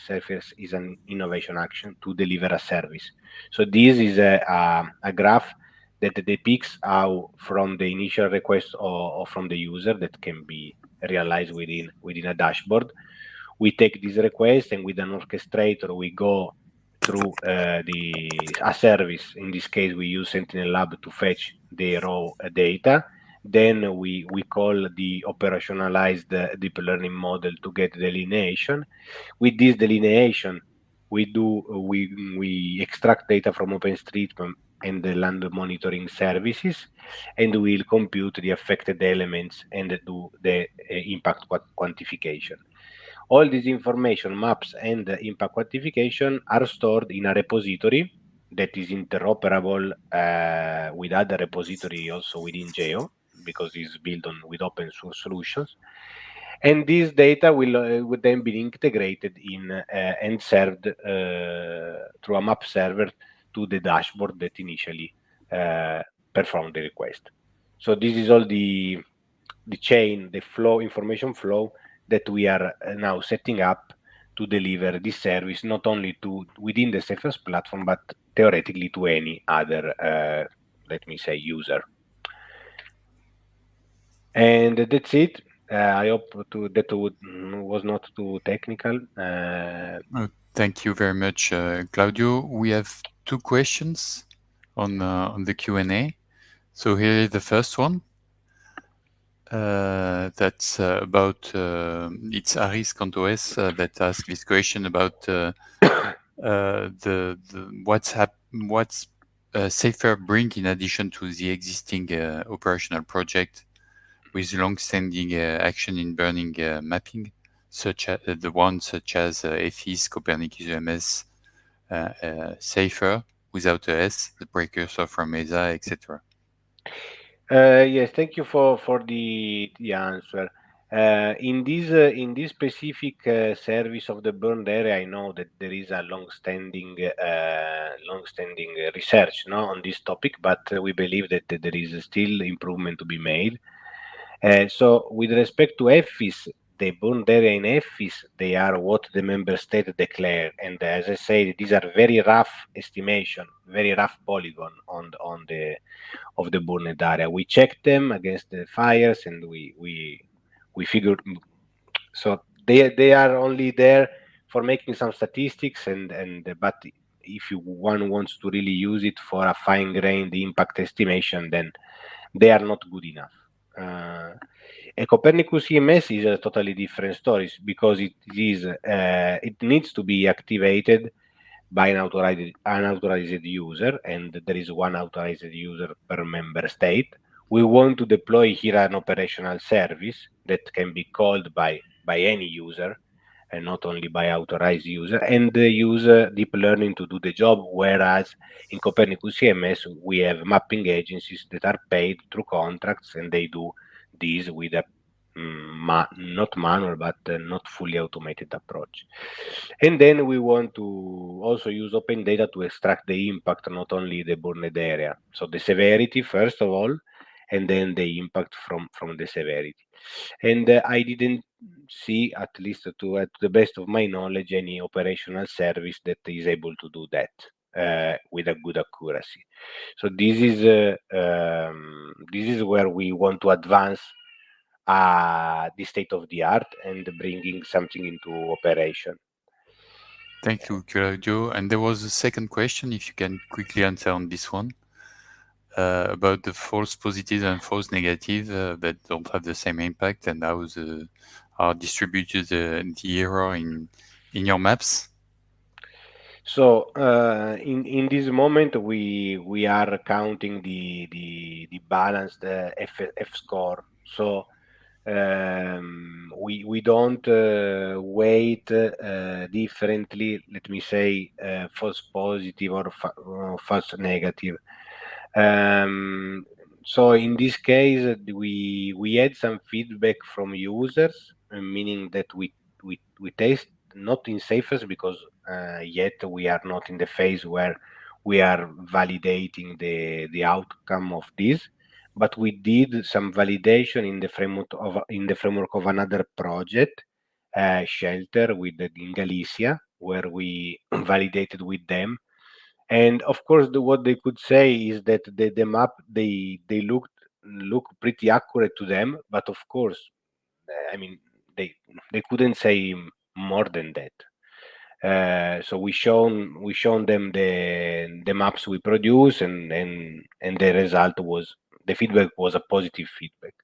Service is an innovation action, to deliver a service. So this is a graph that depicts how, from the initial request or from the user, that can be realized within a dashboard, we take this request, and with an orchestrator we go through a service. In this case, we use Sentinel Lab to fetch the raw data. Then we call the operationalized deep learning model to get delineation. With this delineation, we extract data from OpenStreetMap and the land monitoring services, and we'll compute the affected elements and do the impact quantification. All this information, maps and impact quantification, are stored in a repository that is interoperable with other repository also within GEO, because it's built with open source solutions. And this data will then be integrated in and served through a map server to the dashboard that initially performed the request. So this is all the chain, the flow, information flow that we are now setting up deliver this service not only to within the Cephas platform, but theoretically to any other, let me say, user. And that's it. I hope that was not too technical. Thank you very much, Claudio. We have two questions on the Q&A. So here is the first one. That's about it's Aris Cantoes that asked this question about what's Safer bring in addition to the existing operational project with long-standing action in burning mapping, such as the ones such as EFIS, Copernicus UMS, Safer without a S, the precursor from ESA, etc. Yes, thank you for the answer. In this specific service of the burned area, I know that there is a long-standing research, no, on this topic, but we believe that there is still improvement to be made. So, with respect to EFIS, the burned area in EFIS, they are what the member state declare, and as I said, these are very rough estimation, very rough polygon on the of the burned area. We checked them against the fires, and we figured. So they are only there for making some statistics, but if one wants to really use it for a fine-grained impact estimation, then they are not good enough. A Copernicus EMS is a totally different story because it needs to be activated by an unauthorized user, and there is one authorized user per member state. We want to deploy here an operational service that can be called by any user and not only by authorized user, and use deep learning to do the job, whereas in Copernicus CMS we have mapping agencies that are paid through contracts, and they do this with a not manual but not fully automated approach. And then we want to also use open data to extract the impact, not only the burned area, so the severity first of all, and then the impact from the severity. And I didn't see, at least to the best of my knowledge, any operational service that is able to do that with a good accuracy. So this is where we want to advance the state of the art and bringing something into operation. Thank you, Claudio. And there was a second question, if you can quickly answer on this one, about the false positives and false negatives that don't have the same impact, and how are distributed the error in your maps. So in this moment we are counting the balanced F score. So we don't weight differently, let me say, false positive or false negative. So in this case we had some feedback from users, meaning that we test not in Cephas because yet we are not in the phase where we are validating the outcome of this, but we did some validation in the framework of another project, Shelter, in Galicia, where we validated with them. And of course, what they could say is that the map they look pretty accurate to them, but of course, I mean they couldn't say more than that. So we shown them the maps we produce, and the result was, the feedback was a positive feedback.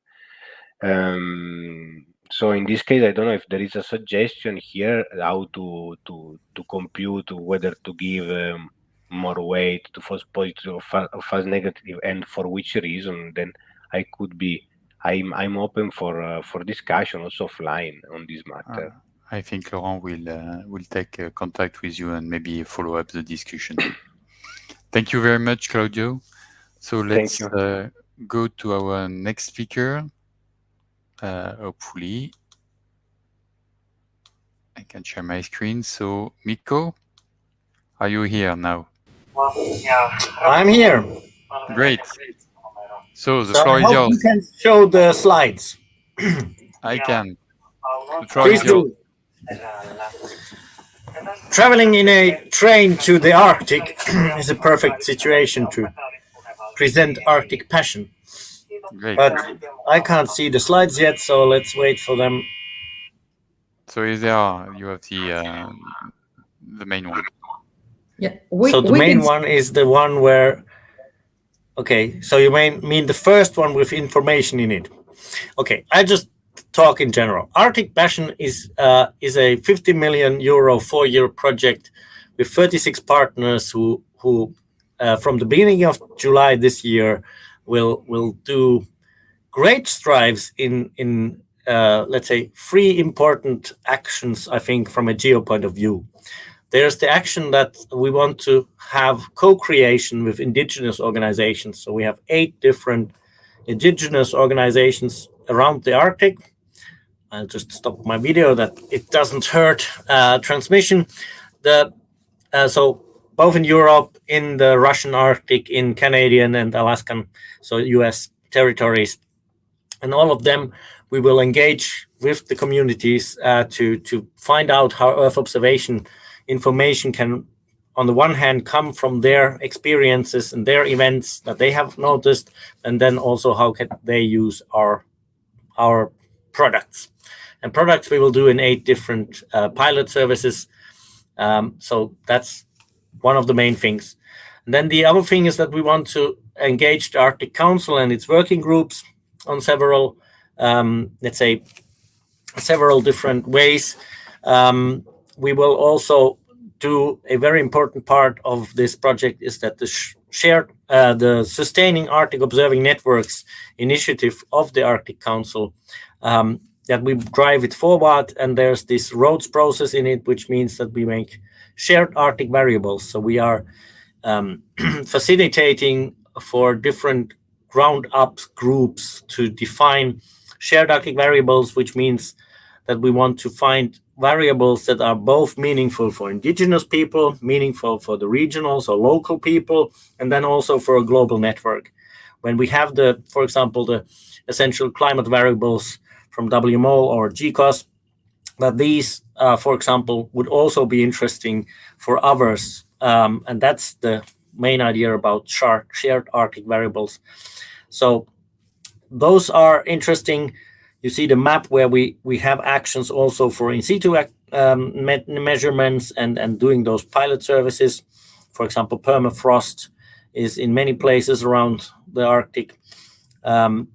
So in this case, I don't know if there is a suggestion here how to compute whether to give more weight to false positive or false negative, and for which reason. Then I'm open for discussion also offline on this matter. I think Laurent will take contact with you and maybe follow up the discussion. Thank you very much, Claudio. So let's go to our next speaker. Hopefully I can share my screen. So Mikko, are you here now? Yeah, I'm here. Great. So the floor is yours. You can show the slides. I can. The floor is yours. traveling in a train to the Arctic is a perfect situation to present Arctic passion. Great. But I can't see the slides yet, so let's wait for them. So here they are. You have the main one. Yeah. So the main one is the one where. Okay, so you mean the first one with information in it. Okay, I just talk in general. Arctic Passion is a 50 million euro 4-year project with 36 partners who from the beginning of July this year will do great strides in let's say 3 important actions. I think from a geo point of view. There's the action that we want to have co-creation with indigenous organizations. So we have 8 different indigenous organizations around the Arctic. I'll just stop my video that it doesn't hurt transmission. So both in Europe, in the Russian Arctic, in Canadian and Alaskan, so US territories, and all of them, we will engage with the communities to find out how Earth observation information can, on the one hand, come from their experiences and their events that they have noticed, and then also how can they use our products. And products we will do in 8 different pilot services. So that's one of the main things. And then the other thing is that we want to engage the Arctic Council and its working groups on several, let's say, several different ways. We will also do a very important part of this project is that the shared, the Sustaining Arctic Observing Networks initiative of the Arctic Council, that we drive it forward. And there's this ROADS process in it, which means that we make shared Arctic variables. So we are facilitating for different ground-up groups to define shared Arctic variables, which means that we want to find variables that are both meaningful for indigenous people, meaningful for the regionals or local people, and then also for a global network. When we have for example, the essential climate variables from WMO or GCOS, that these, for example, would also be interesting for others. And that's the main idea about shared Arctic variables. So those are interesting. You see the map where we have actions also for in situ measurements and doing those pilot services. For example, permafrost is in many places around the Arctic. And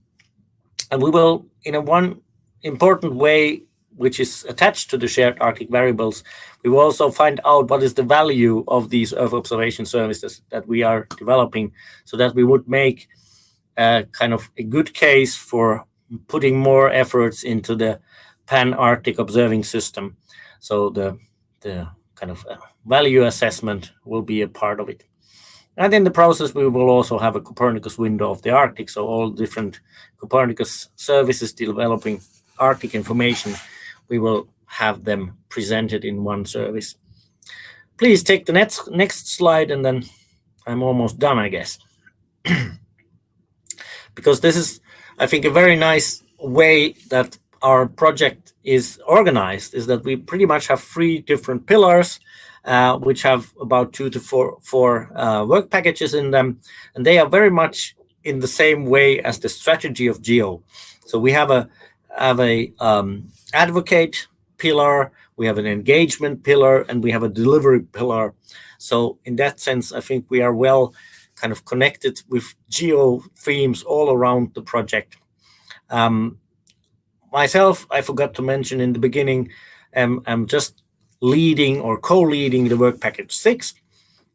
we will, in a one important way, which is attached to the shared Arctic variables, we will also find out what is the value of these Earth observation services that we are developing, so that we would make kind of a good case for putting more efforts into the Pan-Arctic observing system. So the kind of value assessment will be a part of it. And in the process, we will also have a Copernicus window of the Arctic. So all different Copernicus services developing Arctic information, we will have them presented in one service. Please take the next slide, and then I'm almost done, I guess. Because this is, I think, a very nice way that our project is organized, is that we pretty much have 3 different pillars, which have about 2 to 4 work packages in them. And they are very much in the same way as the strategy of GEO. So we have a advocate pillar, we have an engagement pillar, and we have a delivery pillar. So in that sense, I think we are well kind of connected with GEO themes all around the project. Myself, I forgot to mention in the beginning, I'm just leading or co-leading the work package 6.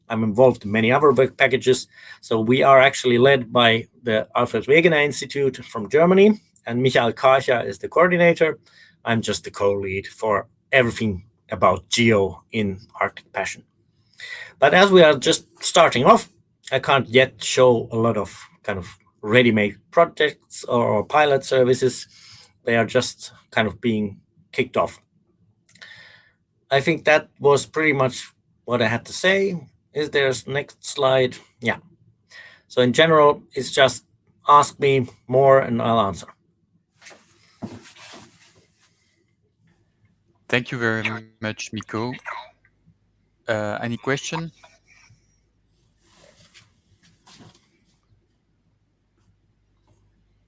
I'm involved in many other work packages. So we are actually led by the Alfred Wegener Institute from Germany, and Michael Karcher is the coordinator. I'm just the co-lead for everything about GEO in Arctic Passion. But as we are just starting off, I can't yet show a lot of kind of ready-made projects or pilot services. They are just kind of being kicked off. I think that was pretty much what I had to say. Is there a next slide? Yeah. So in general, it's just ask me more and I'll answer. Thank you very much, Mikko. Any question?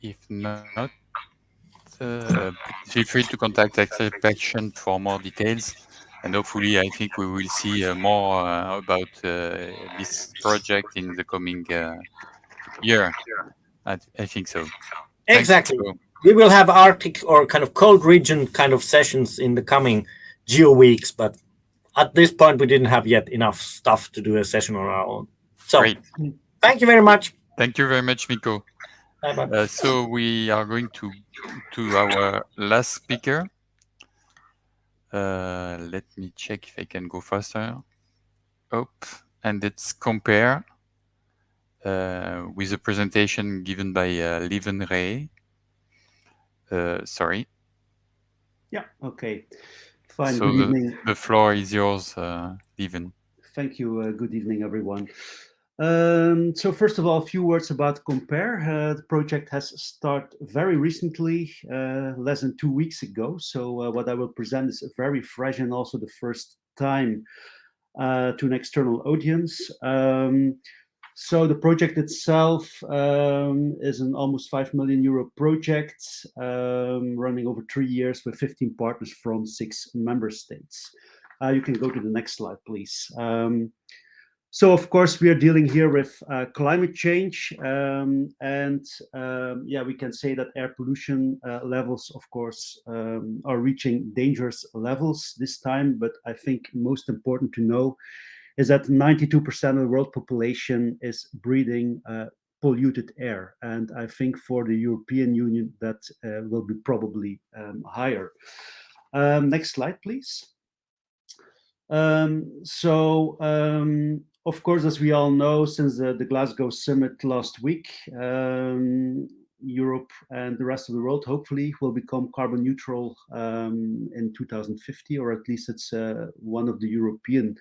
If not, feel free to contact Calibration for more details. And hopefully, I think we will see more about this project in the coming year. I think so. Exactly. Thanks. We will have Arctic or kind of cold region kind of sessions in the coming geo weeks, but at this point, we didn't have yet enough stuff to do a session on our own. So, Great. Thank you very much. Thank you very much, Miko. Bye-bye. So we are going to our last speaker. Let me check if I can go faster. And it's compare with a presentation given by Lieven Ray. Sorry. Yeah, okay. Fine. So Good evening. the floor is yours, Lieven. Thank you. Good evening, everyone. So first of all, a few words about Compare. The project has started very recently, less than 2 weeks ago. So what I will present is very fresh and also the first time to an external audience. So the project itself is an almost 5 million euro project running over 3 years with 15 partners from 6 member states. You can go to the next slide, please. So, of course, we are dealing here with climate change, yeah, we can say that air pollution levels, of course, are reaching dangerous levels this time. But I think most important to know is that 92% of the world population is breathing polluted air. And I think for the European Union, that will be probably higher. Next slide, please. Of course, as we all know, since the Glasgow summit last week, Europe and the rest of the world hopefully will become carbon neutral in 2050, or at least it's one of the European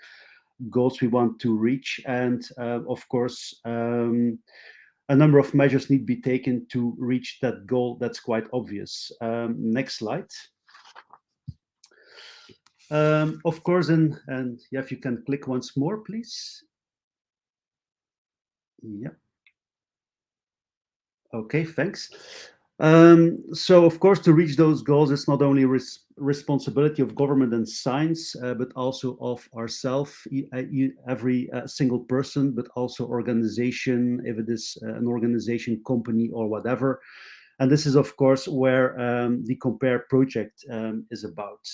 goals we want to reach. And of course, a number of measures need to be taken to reach that goal. That's quite obvious. Next slide. Of course, and yeah, if you can click once more, please. Yeah. Okay, thanks. So, of course, to reach those goals, it's not only responsibility of government and science, but also of ourselves, every single person, but also organization, if it is an organization, company, or whatever. And this is, of course, where the Compare project is about.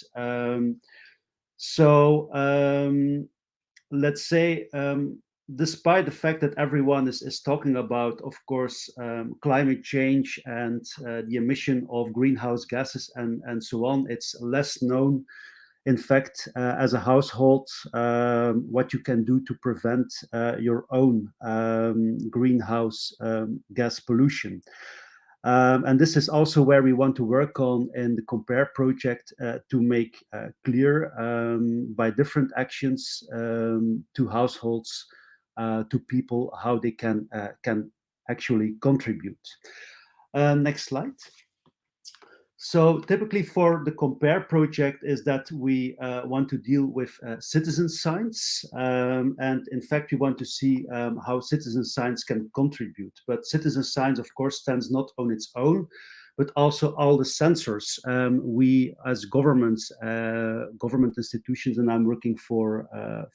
Let's say, despite the fact that everyone is talking about, of course, climate change and the emission of greenhouse gases and so on, it's less known, in fact, as a household, what you can do to prevent your own greenhouse gas pollution. And this is also where we want to work on in the Compare project to make clear by different actions to households, to people, how they can actually contribute. Next slide. So typically for the Compare project is that we want to deal with citizen science. And in fact, we want to see how citizen science can contribute. But citizen science, of course, stands not on its own, but also all the sensors we as governments, government institutions, and I'm working for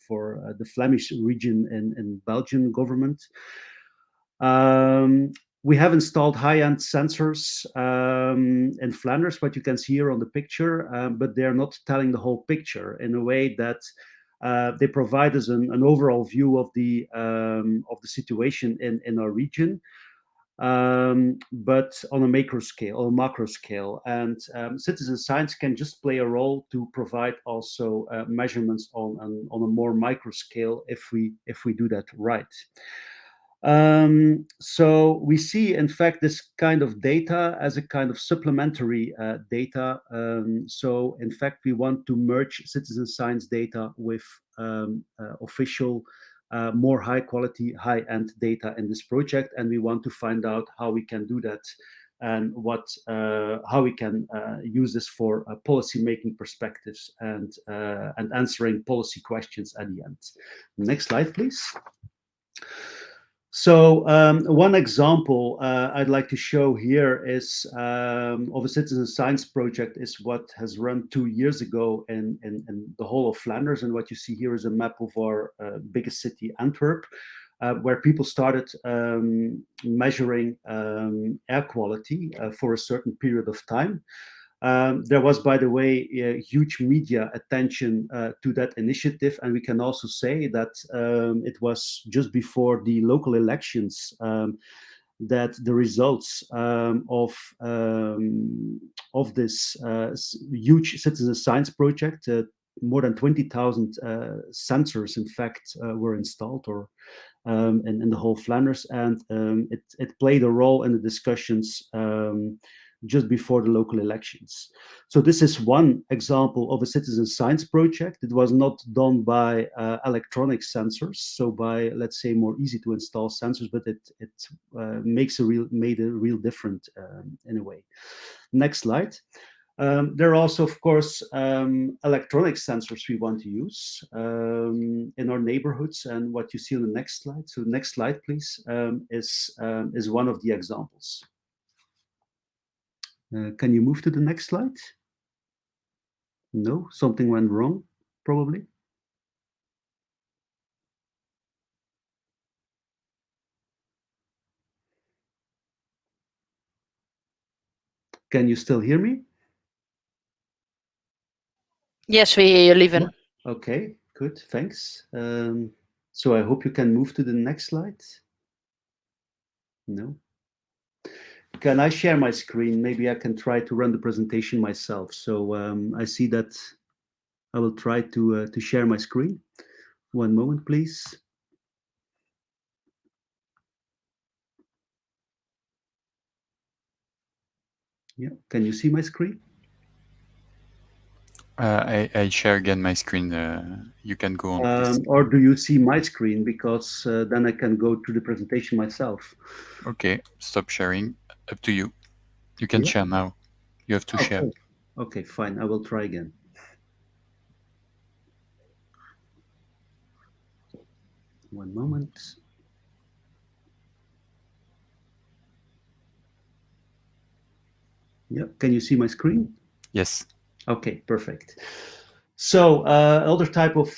the Flemish region in Belgian government. We have installed high-end sensors in Flanders, what you can see here on the picture, but they're not telling the whole picture in a way that they provide us an overall view of the situation in our region, but on a macro scale or macro scale. And citizen science can just play a role to provide also measurements on a more micro scale if we do that right. So we see, in fact, this kind of data as a kind of supplementary data. So, in fact, we want to merge citizen science data with official, more high quality, high-end data in this project. And we want to find out how we can do that and how we can use this for policy making perspectives and answering policy questions at the end. Next slide, please. So one example I'd like to show here is of a citizen science project is what has run 2 years ago in the whole of Flanders. And what you see here is a map of our biggest city, Antwerp, where people started measuring air quality for a certain period of time. There was, by the way, a huge media attention to that initiative, and we can also say that it was just before the local elections that the results of this huge citizen science project, more than 20,000 sensors, in fact, were installed or in the whole Flanders, and it played a role in the discussions just before the local elections. So this is one example of a citizen science project. It was not done by electronic sensors, so by, let's say, more easy to install sensors, but it made a real difference in a way. Next slide. There are also, of course, electronic sensors we want to use in our neighborhoods, and what you see on the next slide. So next slide, please, is one of the examples. Can you move to the next slide? No, something went wrong, probably. Can you still hear me? Yes, we hear you, Lieven. Yeah. Okay, good, thanks. So I hope you can move to the next slide. No. Can I share my screen? Maybe I can try to run the presentation myself. So I see that I will try to share my screen. One moment, please. Yeah, can you see my screen? I share again my screen. You can go on, please. Or do you see my screen? Because then I can go to the presentation myself. Okay, stop sharing. Up to you. You can share now. You have to share. Okay, fine. I will try again. One moment. Yeah, can you see my screen? Yes. Okay, perfect. So other type of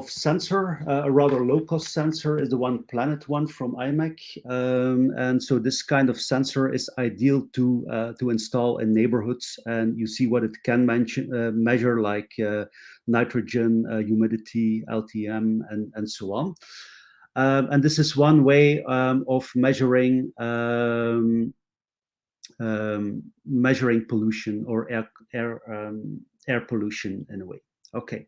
sensor, a rather low-cost sensor, is the one Planet one from IMEC, and so this kind of sensor is ideal to install in neighborhoods. And you see what it can measure, like nitrogen, humidity, LTM, and so on. And this is one way of measuring pollution or air pollution in a way. Okay.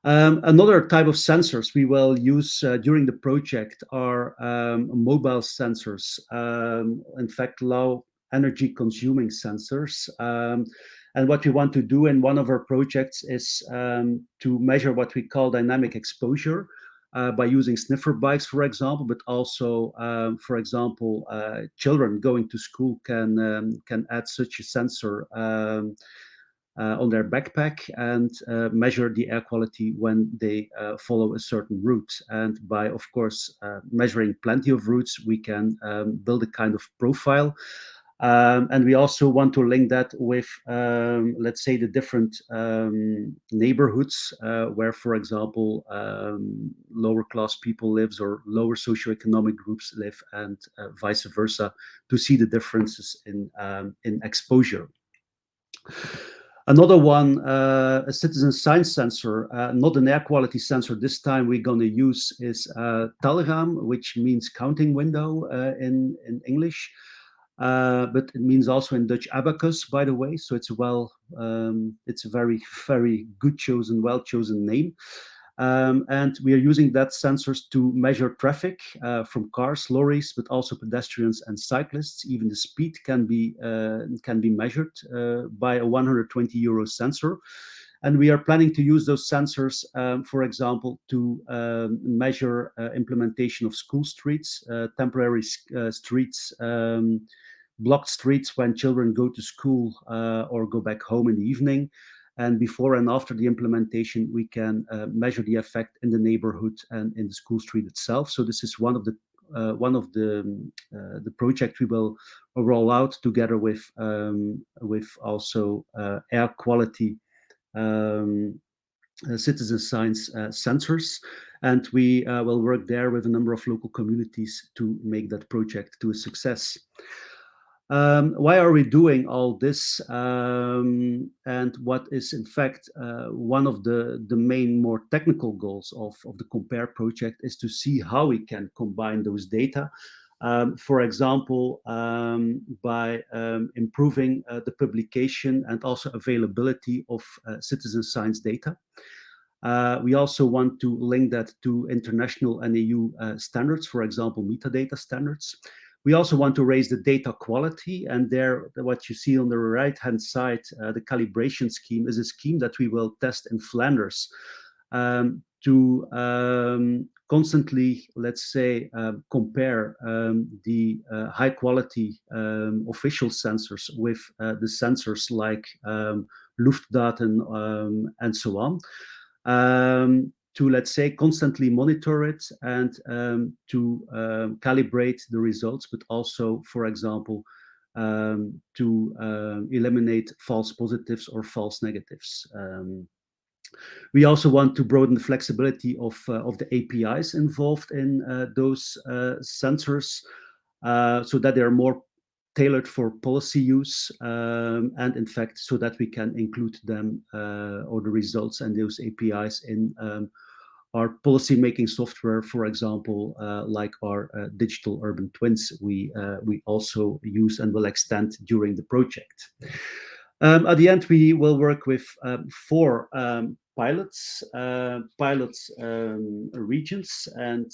Another type of sensors we will use during the project are mobile sensors. In fact, low energy consuming sensors. And what we want to do in one of our projects is to measure what we call dynamic exposure. By using sniffer bikes, for example, but also, for example, children going to school can add such a sensor on their backpack and measure the air quality when they follow a certain route. And by, of course, measuring plenty of routes, we can build a kind of profile. And we also want to link that with, let's say, the different neighborhoods where, for example, lower class people lives or lower socioeconomic groups live, and vice versa, to see the differences in exposure. Another one, a citizen science sensor, not an air quality sensor. This time we're going to use is telraam, which means counting window in English. But it means also in Dutch abacus, by the way. So it's it's a very, very good chosen, well chosen name. And we are using that sensors to measure traffic from cars, lorries, but also pedestrians and cyclists. Even the speed can be measured by a 120 euro sensor. And we are planning to use those sensors, for example, to measure implementation of school streets, temporary streets, blocked streets when children go to school or go back home in the evening. And before and after the implementation, we can measure the effect in the neighborhood and in the school street itself. So this is one of the project we will roll out together with also air quality citizen science sensors, and we will work there with a number of local communities to make that project to a success. Why are we doing all this? And what is in fact one of the main more technical goals of the Compare project is to see how we can combine those data. For example, by improving the publication and also availability of citizen science data. We also want to link that to international and EU standards, for example, metadata standards. We also want to raise the data quality, and there, what you see on the right-hand side, the calibration scheme is a scheme that we will test in Flanders to constantly, let's say, compare the high-quality official sensors with the sensors like Luftdaten and so on. To, let's say, constantly monitor it and to calibrate the results, but also, for example, to eliminate false positives or false negatives. We also want to broaden the flexibility of the APIs involved in those sensors so that they're more tailored for policy use, and in fact, so that we can include them or the results and those APIs in our policy-making software, for example, like our digital urban twins we also use and will extend during the project. At the end, we will work with 4 pilots regions, and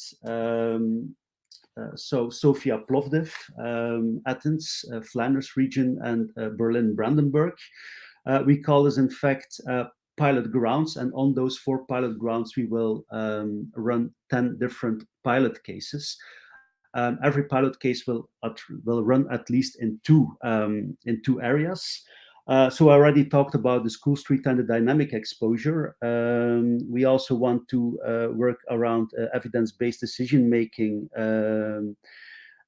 so Sofia Plovdiv, Athens, Flanders region, and Berlin-Brandenburg. We call this, in fact, pilot grounds, and on those 4 pilot grounds, we will run 10 different pilot cases. Every pilot case will run at least in two areas. So I already talked about the school street and the dynamic exposure. We also want to work around evidence-based decision making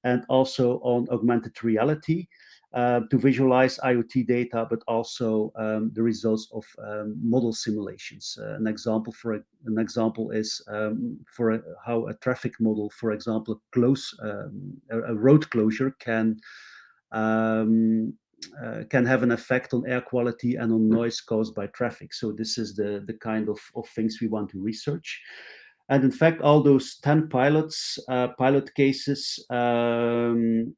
and also on augmented reality to visualize IoT data, but also the results of model simulations. An example is for how a traffic model, for example, a road closure can have an effect on air quality and on noise caused by traffic. So this is the kind of things we want to research. And in fact, all those 10 pilot cases will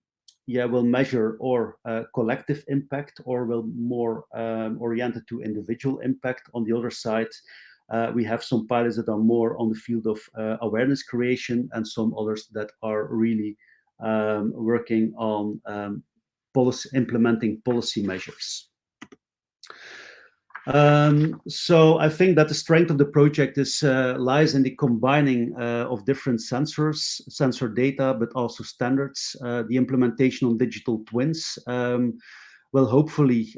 measure or collective impact, or will more oriented to individual impact. On the other side, we have some pilots that are more on the field of awareness creation, and some others that are really working on implementing policy measures. So I think that the strength of the project lies in the combining of different sensor data, but also standards. The implementation on digital twins will hopefully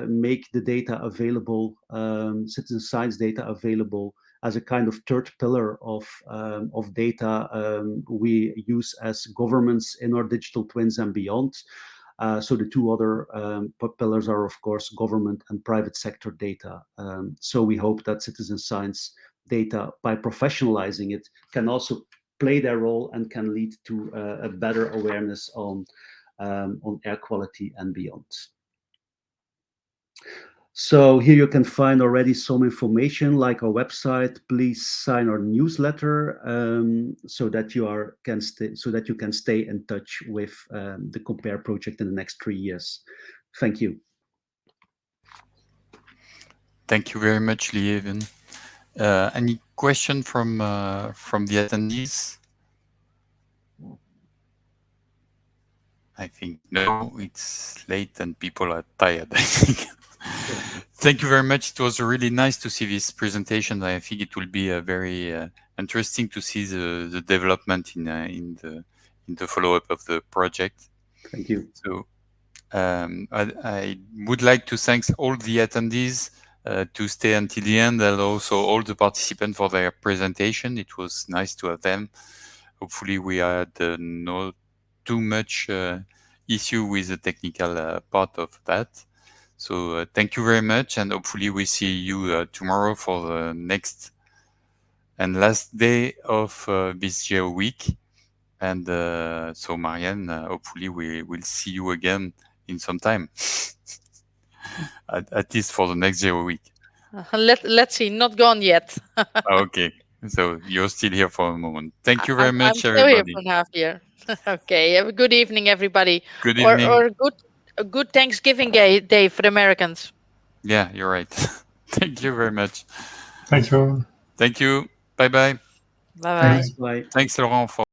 make the data available, citizen science data available, as a kind of third pillar of data we use as governments in our digital twins and beyond. So the 2 other pillars are, of course, government and private sector data. So we hope that citizen science data, by professionalizing it, can also play their role and can lead to a better awareness on air quality and beyond. So here you can find already some information, like our website. Please sign our newsletter so that you can stay in touch with the Compare project in the next 3 years. Thank you. Thank you very much, Lieven. Any question from the attendees? I think no, it's late and people are tired, I think. Thank you very much. It was really nice to see this presentation. I think it will be very interesting to see the development in the follow-up of the project. Thank you. So I would like to thank all the attendees to stay until the end, and also all the participants for their presentation. It was nice to have them. Hopefully we had not too much issue with the technical part of that. So thank you very much, and hopefully we see you tomorrow for the next and last day of this Geo week. And so Marianne, hopefully we will see you again in some time, at least for the next Geo week. Let's see, not gone yet. Okay, so you're still here for a moment. Thank you very I'm much, still here everybody. for half year. Okay, have a good evening, everybody. Good evening. Or a good Thanksgiving day for the Americans. Yeah, you're right. Thank you very much. Thank you. Thank you. Bye bye. Bye bye. Thanks. Bye. Thanks, Laurent, for